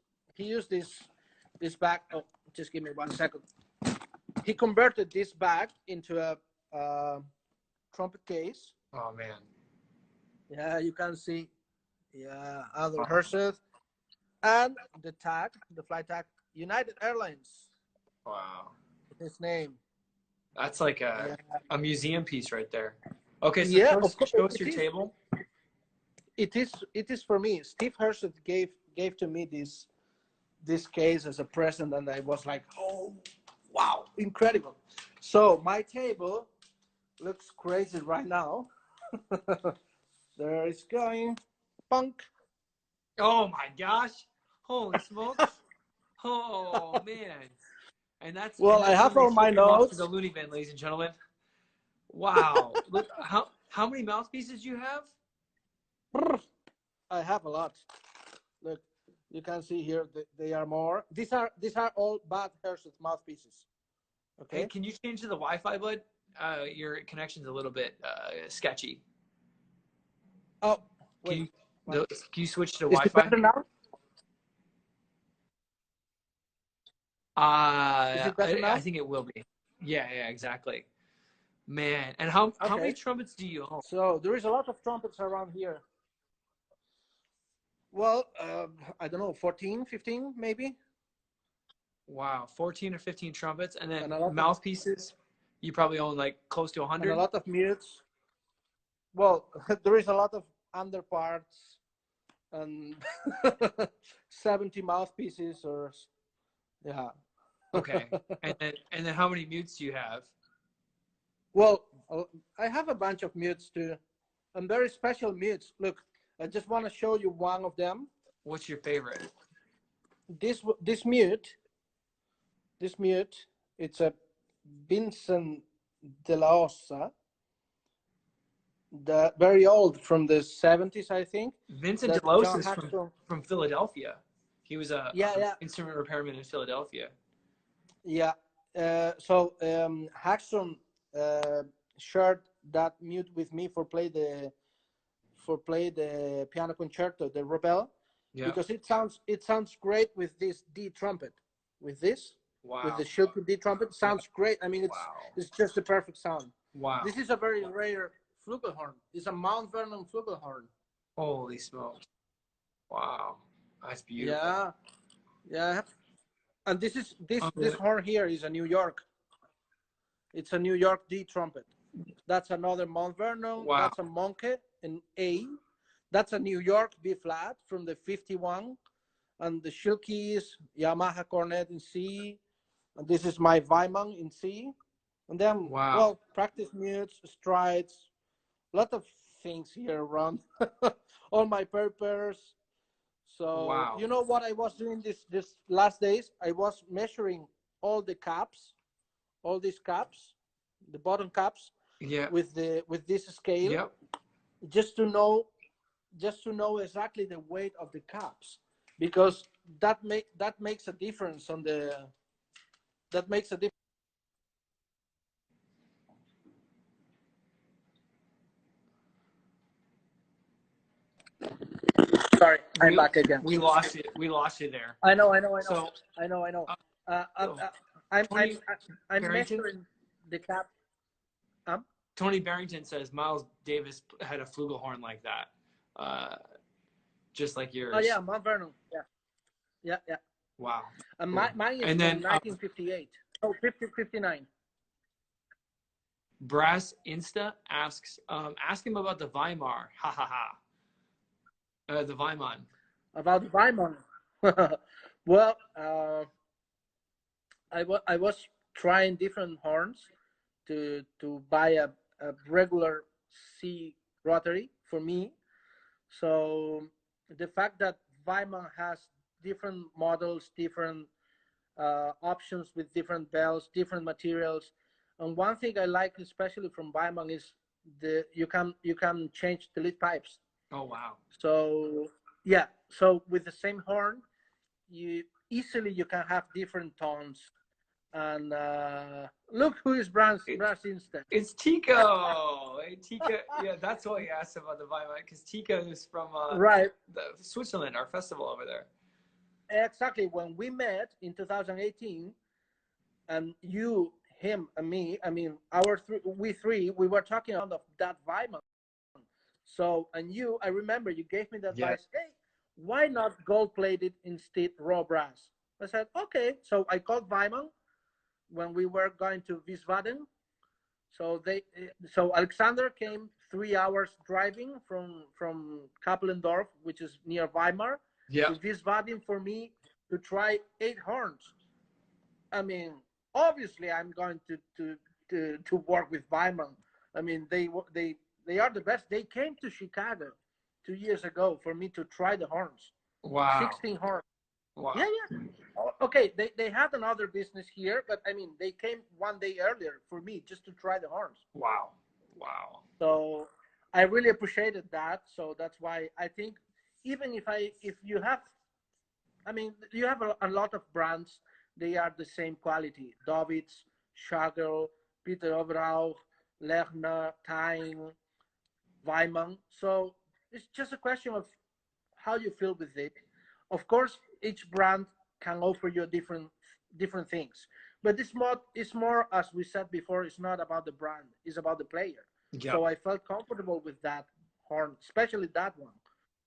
bag. Oh, just give me 1 second. He converted this bag into a trumpet case. Oh, man. Yeah, you can see. Yeah, Adolf Herseth, and the tag, the flight tag, United Airlines. Wow. His name. That's like a museum piece right there. Okay, so Yeah, show us your table. It is for me. Steve Herseth gave to me this case as a present, and I was like, oh, wow, incredible. So my table looks crazy right now. There it's going, punk. Oh my gosh! Holy smokes! Oh man! And that's well, I have all my notes to the loony bin, ladies and gentlemen. Wow! Look, how many mouthpieces do you have? I have a lot. Look, you can see here they are more. These are all Bud Herseth mouthpieces. Okay. Hey, can you change to the Wi-Fi, bud? Your connection's a little bit sketchy. Oh, wait. Can you switch to Is Wi-Fi? it better now? Is it better now? I think it will be. Yeah, exactly. Man, and how many trumpets do you own? So there is a lot of trumpets around here. Well, I don't know, 14, 15 maybe. Wow, 14 or 15 trumpets, and then and mouthpieces. You probably own like close to 100. And a lot of mutes. Well, there is a lot of underparts and 70 mouthpieces, or yeah. Okay, and then how many mutes do you have? Well, I have a bunch of mutes too, and very special mutes. Look, I just want to show you one of them. What's your favorite? This mute, it's a Vincent de la Ossa, the very old, from the 70s, I think. Vincent de la Ossa is from Philadelphia. He was a instrument repairman in Philadelphia. Yeah. So Haxton shared that mute with me for play the piano concerto, the Rebel, Yeah. because it sounds great with this D trumpet, with this, with Wow. the Shilky D trumpet. It Yeah. sounds great. I mean, it's Wow. it's just the perfect sound. Wow. This is a very rare flugelhorn. It's a Mount Vernon flugelhorn. Holy smokes. Wow. That's beautiful. Yeah, yeah. And this is this Really? horn here is a New York. It's a New York D trumpet. That's another Mount Vernon. Wow. That's a Monkey in A. That's a New York B flat from the 51. And the Shilkey's Yamaha cornet in C. And this is my Weimann in C. And then, Wow. well, practice mutes, strides, a lot of things here around. All my purpose. So Wow. you know what I was doing this last days? I was measuring all the caps, all these caps, the bottom caps, Yeah. with this scale, Yep. just to know exactly the weight of the caps, because that makes a difference on the that makes a difference. Sorry, I'm We back again. we lost it. We lost you there. I know, I know, I know, So, I know, I know. uh, Uh, uh, so uh, I'm I'm Tony I'm Barrington. measuring the cap. Um. Tony Barrington says Miles Davis had a flugelhorn like that, uh, just like Oh yeah, yours. Mount Vernon. Yeah, yeah, yeah. Wow. And Cool. mine is And from then 1958. Oh, 59. Brass Insta asks, ask him about the Weimar. Ha ha ha. The Weimann. About Weimar. Well, I was trying different horns to buy a regular C rotary for me. So the fact that Weimar has different models, different options with different bells, different materials, and one thing I like especially from Weimar is the you can change the lead pipes. Oh wow. So yeah, so with the same horn, you can have different tones. And look who is Brass Instant. It's Tico. Hey, Tico. Yeah, that's why he asked about the Weimar, because Tico is from Right, Switzerland, our festival over there. exactly. When we met in 2018, and you, him, and me, I mean, we three, we were talking about that Weimar. So, and I remember you gave me the Yeah. advice, hey, why not gold plated instead raw brass? I said, okay. So I called Weimar when we were going to Wiesbaden. So Alexander came 3 hours driving from Kappelendorf, which is near Weimar, Yeah. to Wiesbaden for me to try 8 horns. I mean, obviously, I'm going to work with Weimar. I mean, they are the best. They came to Chicago 2 years ago for me to try the horns. Wow. 16 horns. Wow. Yeah, yeah. Okay, they had another business here, but I mean, they came one day earlier for me just to try the horns. Wow. Wow. So I really appreciated that. So that's why I think even if you have, I mean, you have a lot of brands, they are the same quality. Davids, Schagel, Peter Oberauch, Lerner, Tyne, Weimann. So it's just a question of how you feel with it. Of course, each brand can offer you different things, but it's more as we said before. It's not about the brand; it's about the player. Yeah. So I felt comfortable with that horn, especially that one.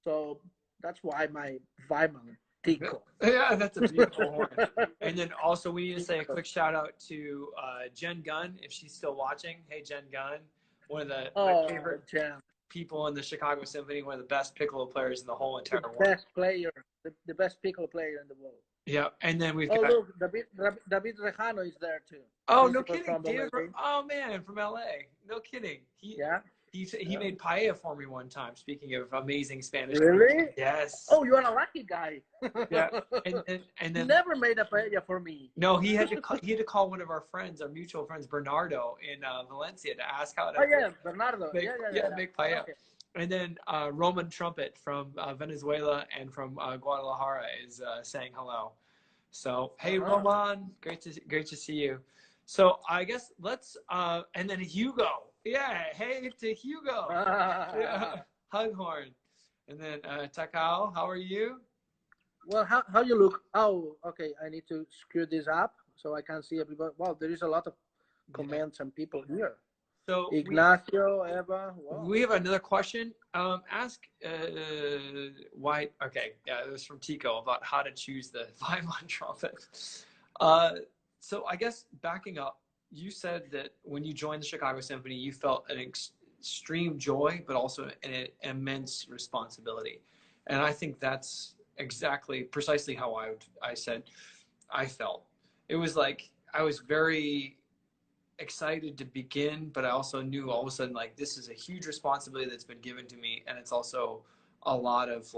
So that's why my Weimann Tico. Yeah, that's a beautiful horn. And then also we need to say a quick shout out to Jen Gunn, if she's still watching. Hey, Jen Gunn, one of my favorite Jen, people in the Chicago Symphony, one of the best piccolo players in the whole entire the world. best player, the best piccolo player in the world. Yeah, and then we've Oh, got. look, David Rejano is there too. Oh, no Principal kidding, trombone. David. Oh man, from LA. No kidding. Yeah. He made paella for me one time. Speaking of amazing Spanish. Really? Yes. Oh, you are a lucky guy. Yeah, and He then never made a paella for me. no, he had to call one of our friends, our mutual friends, Bernardo in Valencia, to ask how to. Oh yeah, Bernardo. Make, Yeah. make paella. Okay. And then Roman Trumpet from Venezuela and from Guadalajara is saying hello. So, hey, Uh-huh. Roman, great to see you. So I guess let's and then Hugo. Yeah, hey to Hugo. Yeah, Hughorn. And then Takao, how are you? Well, how you look? Oh, okay. I need to screw this up so I can see everybody. Wow, there is a lot of Yeah. comments and people here. So Ignacio, Eva. Wow. we have another question. Ask why. Okay, yeah, it was from Tico about how to choose the violin trumpet. Uh, so I guess backing up, you said that when you joined the Chicago Symphony, you felt an extreme joy, but also an immense responsibility, and I think that's precisely how I said I felt. It was like I was very excited to begin, but I also knew all of a sudden like this is a huge responsibility that's been given to me, and it's also a lot of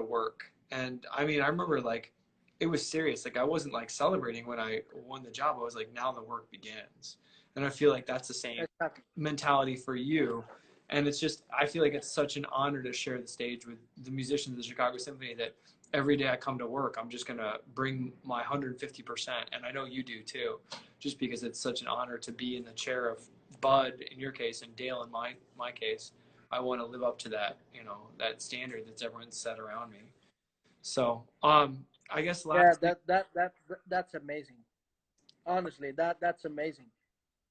work. And I mean, I remember like it was serious. Like I wasn't like celebrating when I won the job. I was like, now the work begins. And I feel like that's the same Exactly. mentality for you. And it's just I feel like it's such an honor to share the stage with the musicians of the Chicago Symphony that every day I come to work, I'm just gonna bring my 150%, and I know you do too, just because it's such an honor to be in the chair of Bud in your case and Dale in my case. I want to live up to that, that standard that's everyone set around me. So, I guess Yeah, lastly, that's amazing. Honestly, that's amazing.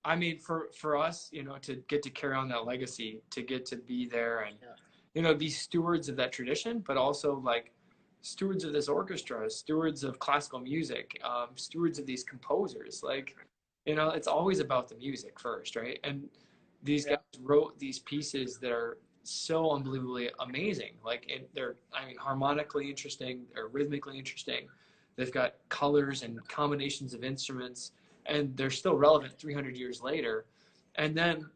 I mean, for us, to get to carry on that legacy, to get to be there and Yeah. be stewards of that tradition, but also like stewards of this orchestra, stewards of classical music, stewards of these composers. Like, it's always about the music first, right? And these guys Yeah. wrote these pieces that are so unbelievably amazing. Like, they're, I mean, harmonically interesting, they're rhythmically interesting. They've got colors and combinations of instruments, and they're still relevant 300 years later. And then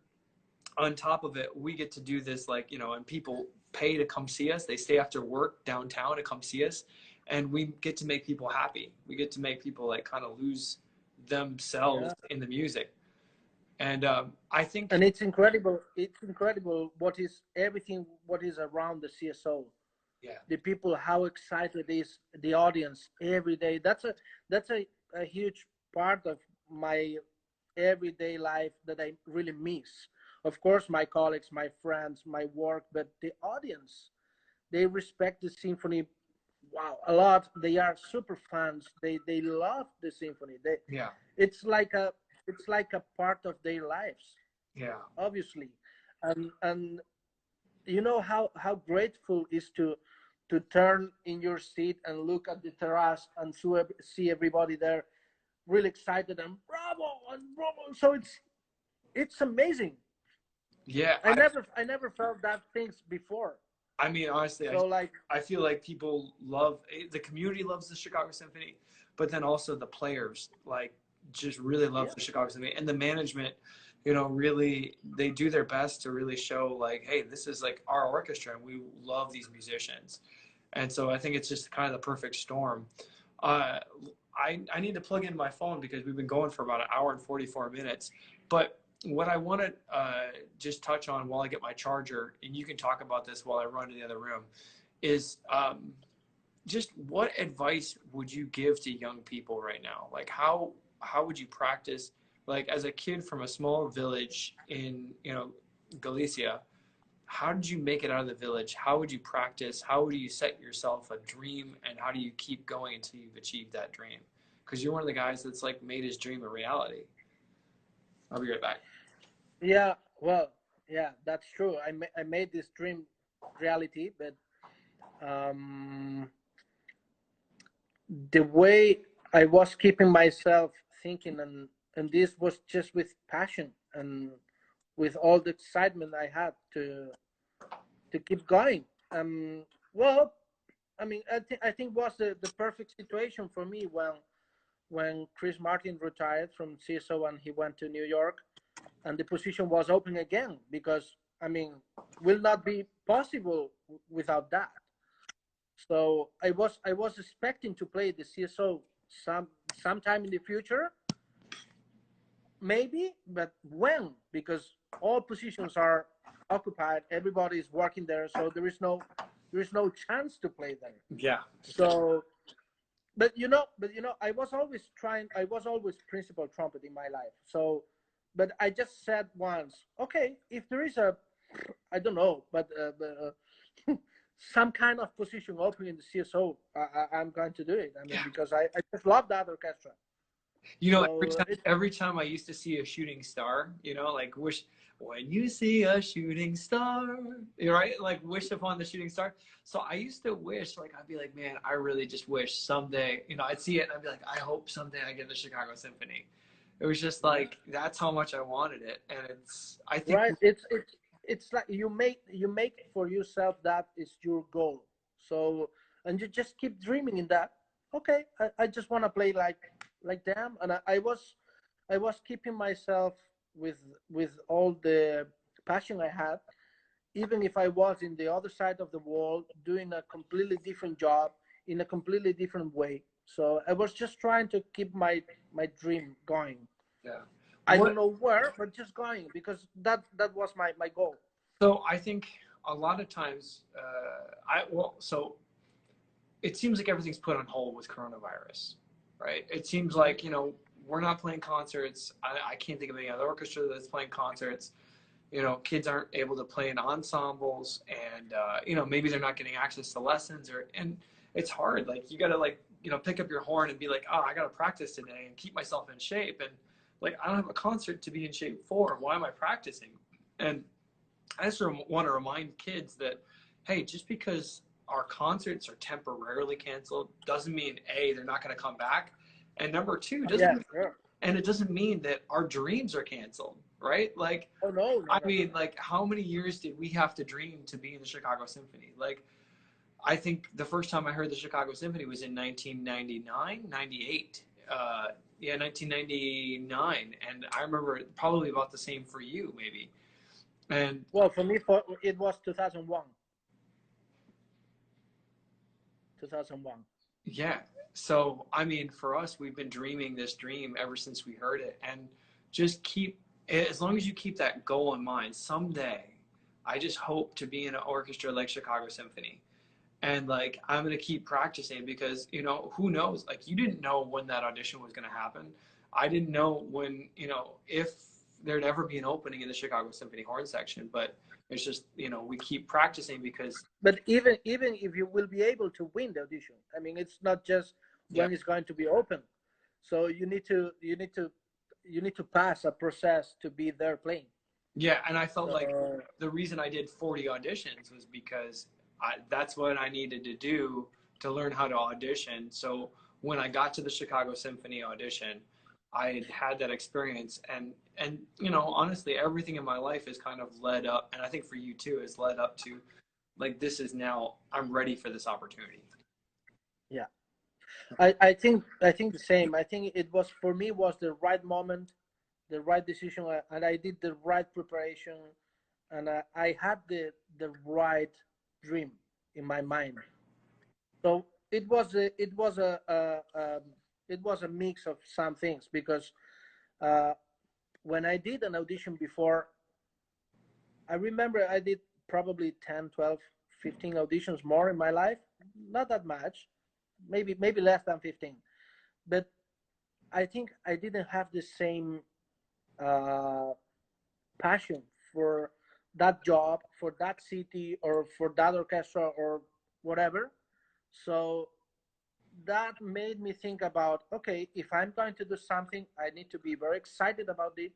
on top of it, we get to do this, like, and people pay to come see us. They stay after work downtown to come see us. And we get to make people happy. We get to make people like kind of lose themselves Yeah. in the music. And I think, And it's incredible. It's incredible what is everything what is around the CSO. yeah, The people, how excited is the audience every day. That's a huge part of my everyday life that I really miss. Of course, my colleagues, my friends, my work, but the audience, they respect the symphony. Wow, a lot. They are super fans. They love the symphony. yeah, It's like a it's like a part of their lives, yeah, obviously, and you know how grateful is to turn in your seat and look at the terrace and see everybody there really excited and bravo and bravo. So it's amazing. yeah. I never felt that things before. I mean, honestly, So like, I feel like people love the community loves the Chicago Symphony, but then also the players like just really love yeah, the Chicago Symphony, and the management, really they do their best to really show like, hey, this is like our orchestra, and we love these musicians, and so I think it's just kind of the perfect storm. Uh, I need to plug in my phone because we've been going for about an hour and 44 minutes, but what I want to just touch on while I get my charger, and you can talk about this while I run to the other room, is just what advice would you give to young people right now? Like how would you practice? Like as a kid from a small village in Galicia, how did you make it out of the village? How would you practice? How would you set yourself a dream, and how do you keep going until you've achieved that dream? Because you're one of the guys that's like made his dream a reality. I'll be right back. yeah, well, yeah, that's true. I made this dream reality, but um the way I was keeping myself thinking, and this was just with passion and with all the excitement I had to keep going. Well, I mean, I think was the perfect situation for me when Chris Martin retired from CSO and he went to New York, and the position was open again because I mean, will not be possible without that. So I was expecting to play the CSO sometime in the future, maybe, but when? Because all positions are occupied, everybody is working there, so there is no chance to play there. Yeah. So I was always trying. I was always principal trumpet in my life. So, but I just said once, okay, if there is a, I don't know, some kind of position open in the CSO, I'm going to do it. I mean, Yeah. because I just love that orchestra. You know, So it, every time I used to see a shooting star, you know, like wish when you see a shooting star, right? Like wish upon the shooting star. So I used to wish, like I'd be like, man, I really just wish someday, you know, I'd see it and I'd be like, I hope someday I get the Chicago Symphony. It was just like that's how much I wanted it, and it's I think right. It's like you make for yourself that is your goal. So and you just keep dreaming in that. Okay, I just want to play like them, and I was keeping myself with with all the passion I had, even if I was in the other side of the world doing a completely different job in a completely different way. So I was just trying to keep my dream going. yeah. I don't What know where, but just going because that was my goal. so I think a lot of times I well so it seems like everything's put on hold with coronavirus, right? It seems like, you know, we're not playing concerts. I can't think of any other orchestra that's playing concerts. You know, kids aren't able to play in ensembles, and you know, maybe they're not getting access to lessons, or and it's hard. Like you got to like you know pick up your horn and be like, oh, I got to practice today and keep myself in shape, and like I don't have a concert to be in shape for. Why am I practicing? And I just want to remind kids that, hey, just because our concerts are temporarily canceled doesn't mean A, they're not going to come back. And number two, Yeah, doesn't sure. and it doesn't mean that our dreams are canceled, right? Like, Oh no, no, I no, no. mean, like, how many years did we have to dream to be in the Chicago Symphony? Like, I think the first time I heard the Chicago Symphony was in 1999, 98. Yeah, 1999. And I remember probably about the same for you, maybe. And Well, for me, it was 2001. 2001. yeah. So, I mean, for us, we've been dreaming this dream ever since we heard it. And just keep, as long as you keep that goal in mind, someday, I just hope to be in an orchestra like Chicago Symphony. And like, I'm going to keep practicing because, you know, who knows? Like, you didn't know when that audition was going to happen. I didn't know when, you know, if there'd ever be an opening in the Chicago Symphony horn section. But it's just, you know, we keep practicing because, But even if you will be able to win the audition, I mean, it's not just yeah. when it's going to be open. So you need to pass a process to be there playing. Yeah, and I felt like So the reason I did 40 auditions was because that's what I needed to do to learn how to audition. So when I got to the Chicago Symphony audition, I had that experience, and you know, honestly, everything in my life is kind of led up, and I think for you too, is led up to like this is now I'm ready for this opportunity. yeah, I think the same. I think it was for me was the right moment, the right decision, and I did the right preparation, and I had the right dream in my mind. So it was a mix of some things because uh, when I did an audition before, I remember I did probably 10, 12, 15 auditions more in my life. Not that much, maybe less than 15. But I think I didn't have the same uh, passion for that job, for that city, or for that orchestra, or whatever. So that made me think about, okay, if I'm going to do something, I need to be very excited about it,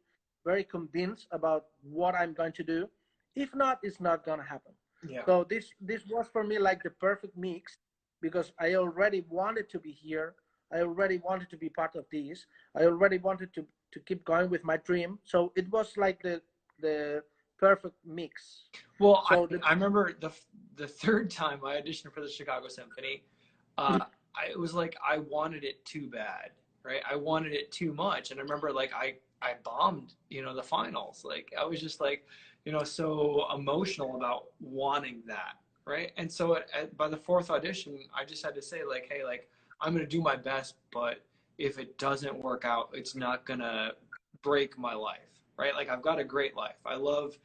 very convinced about what I'm going to do. If not, it's not going to happen. Yeah. So this was for me like the perfect mix because I already wanted to be here. I already wanted to be part of this. I already wanted to keep going with my dream. So it was like the perfect mix. Well, So the I remember the third time I auditioned for the Chicago Symphony. uh, it was like I wanted it too bad, right? I wanted it too much, and I remember like I bombed, you know, the finals. Like I was just like, you know, so emotional about wanting that, right? And so by the fourth audition, I just had to say like, hey, like I'm gonna do my best, but if it doesn't work out, it's not gonna break my life, right? Like I've got a great life. I love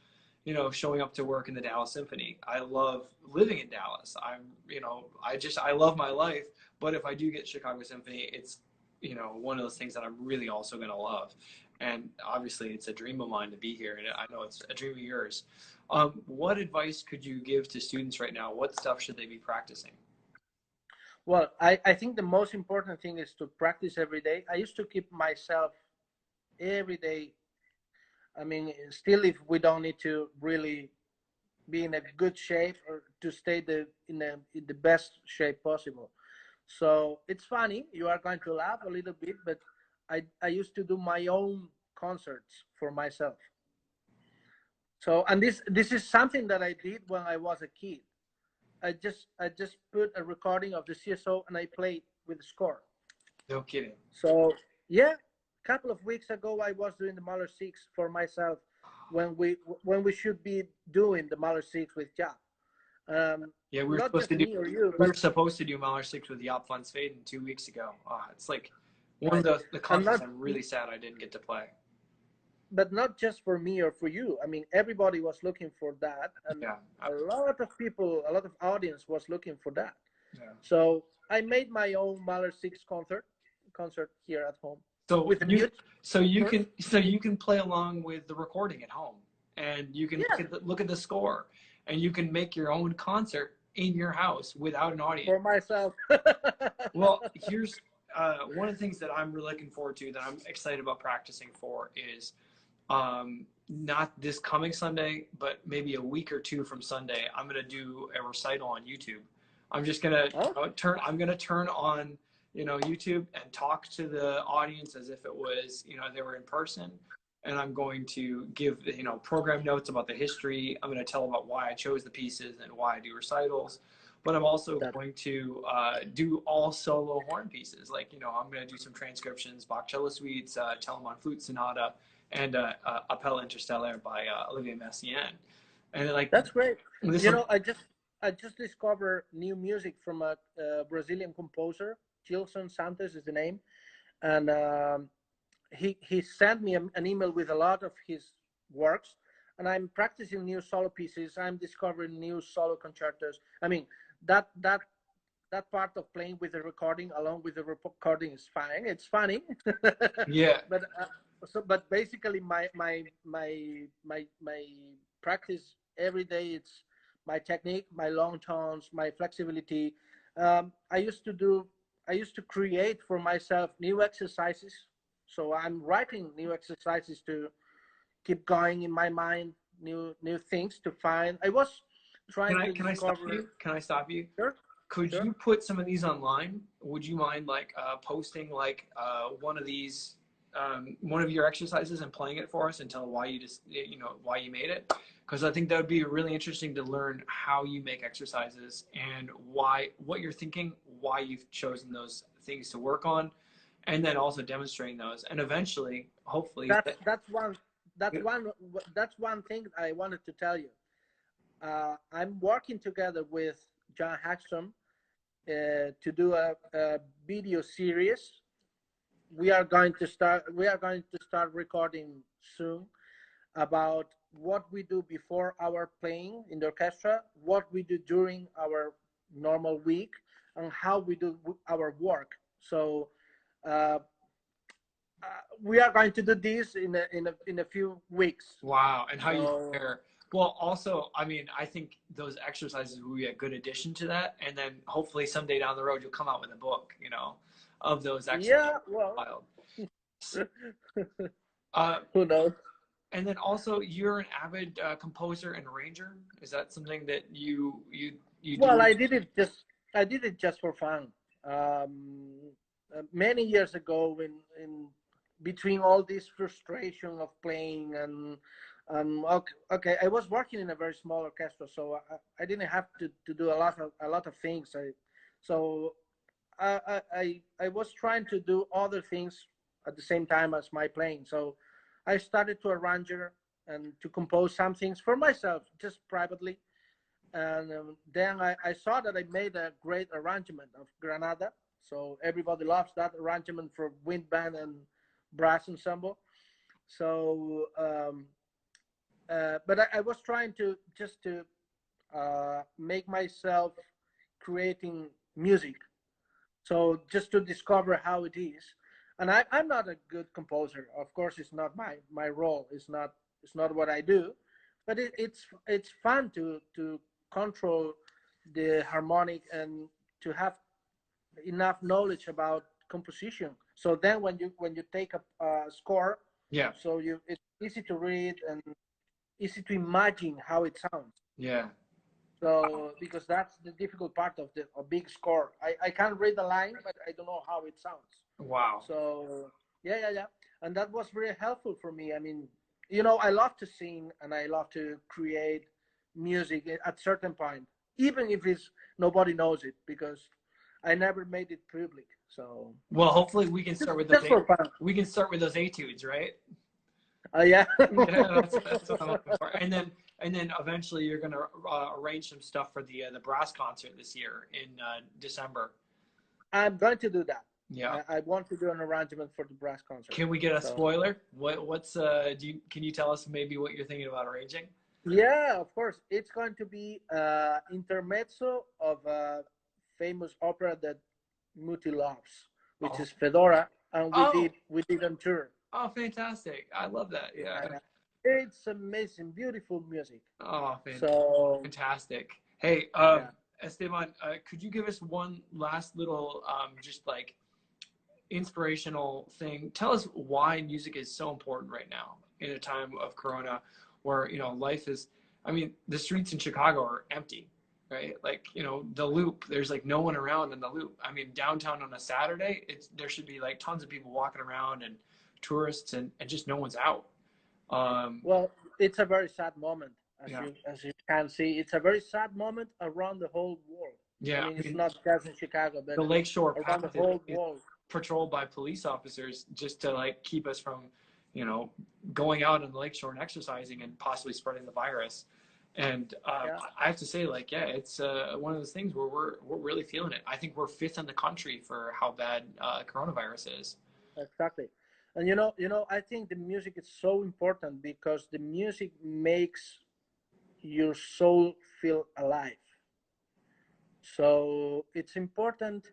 showing up to work in the Dallas Symphony. I love living in Dallas. I love my life. But if I do get Chicago Symphony, it's, one of those things that I'm really also going to love. And obviously, it's a dream of mine to be here, and I know it's a dream of yours. What advice could you give to students right now? What stuff should they be practicing? Well, I think the most important thing is to practice every day. I used to keep myself every day. I mean, still, if we don't need to really be in a good shape or to stay in the best shape possible. So it's funny. You are going to laugh a little bit, but I used to do my own concerts for myself. So, and this is something that I did when I was a kid. I just put a recording of the CSO and I played with the score. No kidding. So yeah, a couple of weeks ago I was doing the Mahler Six for myself when we should be doing the Mahler Six with Ja. Yeah, we were Not supposed just to do me or you, we but were supposed to do Mahler Six with Jaap van Zweden 2 weeks ago. It's like one of the and concerts not I'm really sad I didn't get to play. but not just for me or for you. I mean, everybody was looking for that, and Yeah. a lot of people, a lot of audience was looking for that. Yeah. So I made my own Mahler Six concert here at home So with the you mute. so you can play along with the recording at home, and you can Yeah, look at the score, and you can make your own concert in your house without an audience. for myself. Well, here's one of the things that I'm really looking forward to, that I'm excited about practicing for, is not this coming Sunday, but maybe a week or two from Sunday, I'm going to do a recital on YouTube. I'm just going to I'm going to turn on, YouTube and talk to the audience as if it was, they were in person. And I'm going to give, program notes about the history. I'm going to tell about why I chose the pieces and why I do recitals. But I'm also going to do all solo horn pieces. Like, I'm going to do some transcriptions, Bach cello suites, Telemann flute sonata, and Appella Interstellar by Olivier Messiaen. And That's great. This I just discovered new music from a Brazilian composer. Gilson Santos is the name, and he sent me an email with a lot of his works, and I'm practicing new solo pieces. I'm discovering new solo concertos. I mean, that part of playing with the recording along with the recording is fine. It's funny. Yeah. But basically my practice every day, it's my technique, my long tones, my flexibility. I used to create for myself new exercises. So I'm writing new exercises to keep going in my mind, new things to find. I was trying to discover. Can I stop you? Sure. Could you put some of these online? Would you mind posting one of these, one of your exercises and playing it for us and tell why why you made it? Because I think that would be really interesting to learn how you make exercises and what you're thinking, why you've chosen those things to work on, and then also demonstrating those. And eventually, hopefully, that's one thing I wanted to tell you. I'm working together with John Hagstrom to do a video series. We are going to start recording soon about what we do before our playing in the orchestra, what we do during our normal week, and how we do our work. So we are going to do this in a few weeks. Wow. And how you prepare. Well, also, I mean, I think those exercises will be a good addition to that. And then hopefully someday down the road, you'll come out with a book, of those exercises. Yeah, well, who knows? And then also, you're an avid composer and arranger. Is that something that you Well, do? I did it just for fun. Many years ago, in between all this frustration of playing and okay, I was working in a very small orchestra, so I didn't have to do a lot of things. I was trying to do other things at the same time as my playing. So I started to arrange and to compose some things for myself, just privately. And then I saw that I made a great arrangement of Granada. So everybody loves that arrangement for wind band and brass ensemble. So but I was trying to just to make myself creating music. So just to discover how it is. And I'm not a good composer. Of course, it's not my role. It's not what I do. But it's fun to control the harmonic and to have enough knowledge about composition. So then when you take a score, Yeah. so it's easy to read and easy to imagine how it sounds. Yeah. So because that's the difficult part of the a big score. I can read the line, but I don't know how it sounds. Wow. So yeah. And that was very helpful for me. I mean, you know, I love to sing and I love to create music at certain point, even if it's nobody knows it, because I never made it public. So Well, hopefully we can start with those just for fun. we can start with those etudes, right? Yeah. Yeah, that's what I'm looking for. And then eventually you're gonna arrange some stuff for the brass concert this year in December. I'm going to do that. Yeah. I want to do an arrangement for the brass concert. Can we get a So, spoiler? What's can you tell us maybe what you're thinking about arranging? yeah, of course. It's going to be intermezzo of a famous opera that Muti loves, which Oh. is Fedora, and Oh. we did on tour. Oh, fantastic. I love that. Yeah. It's amazing, beautiful music. Oh, So fantastic. Hey, yeah, Esteban, could you give us one last little just like inspirational thing? Tell us why music is so important right now in a time of Corona where, you know, life is, I mean, the streets in Chicago are empty, right? Like, you know, the Loop, there's like no one around in the Loop. I mean, downtown on a Saturday, there should be like tons of people walking around and tourists and just no one's out. well, it's a very sad moment, Yeah. as you can see. It's a very sad moment around the whole world. I Yeah. mean, I it's mean, not just in Chicago, but the Lakeshore around the Path whole is world. patrolled by police officers just to like keep us from, you know, going out on the lakeshore and exercising and possibly spreading the virus. And Yeah, I have to say, like, yeah, it's one of those things where we're really feeling it. I think we're fifth in the country for how bad coronavirus is. exactly. And I think the music is so important because the music makes your soul feel alive. So it's important.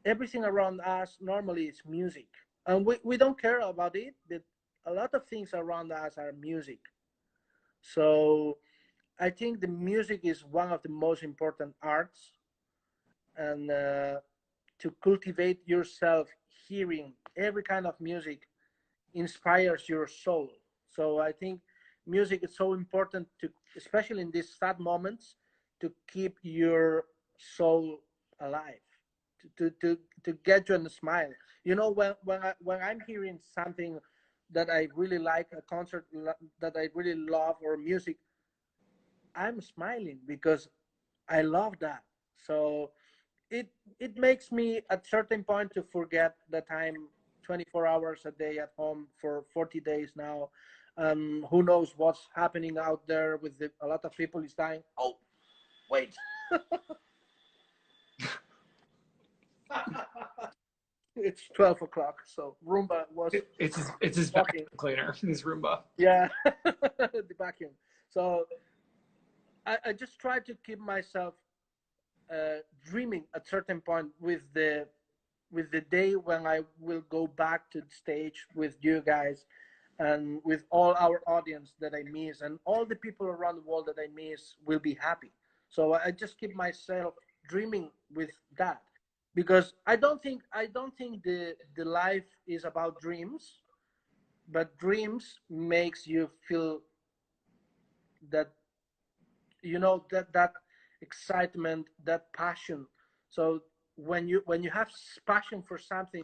Everything around us normally is music, and we don't care about it, but a lot of things around us are music. So I think the music is one of the most important arts, and to cultivate yourself hearing every kind of music inspires your soul. So I think music is so important to, especially in these sad moments, to keep your soul alive, to get you on a smile. You know, when I'm hearing something that I really like, a concert that I really love, or music, I'm smiling because I love that. So it makes me at certain point to forget that I'm 24 hours a day at home for 40 days now. Who knows what's happening out there with a lot of people is dying. Oh, wait. It's 12 o'clock, so Roomba was It's his walking. vacuum cleaner, his Roomba. Yeah, the vacuum. So I just try to keep myself dreaming at certain point with the day when I will go back to the stage with you guys and with all our audience that I miss, and all the people around the world that I miss will be happy. So I just keep myself dreaming with that, because I don't think the life is about dreams, but dreams makes you feel that, that excitement, that passion. So when you have passion for something,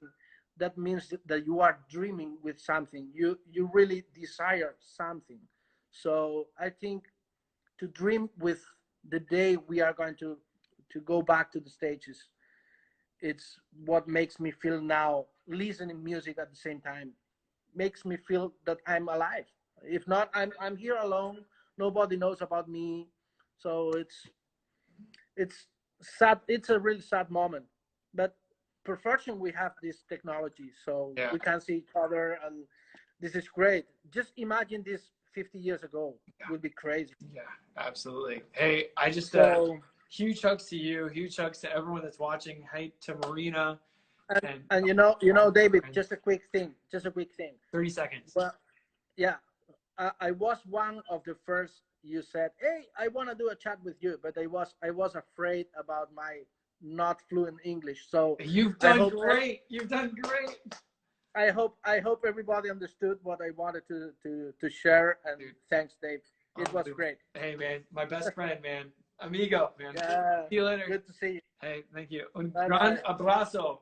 that means that you are dreaming with something. You really desire something. So I think to dream with the day we are going to go back to the stages, it's what makes me feel now. Listening music at the same time makes me feel that I'm alive. If not, I'm here alone. Nobody knows about me. So it's sad. It's a really sad moment. But perfection, we have this technology, so Yeah. we can see each other, and this is great. Just imagine this 50 years ago. It would be crazy. Yeah, absolutely. Hey, I just So, huge hugs to you, huge hugs to everyone that's watching. Hey, to Marina, and David, just a quick thing. 30 seconds. Well, yeah, I was one of the first. You said, "Hey, I want to do a chat with you," but I was afraid about my not fluent English. So You've done great. You've done great. I hope everybody understood what I wanted to share. And Dude. thanks, Dave. It was great. Hey, man, my best friend, man, amigo, man. Yeah. See you later. Good to see you. Hey, thank you. Bye Gran bye. abrazo.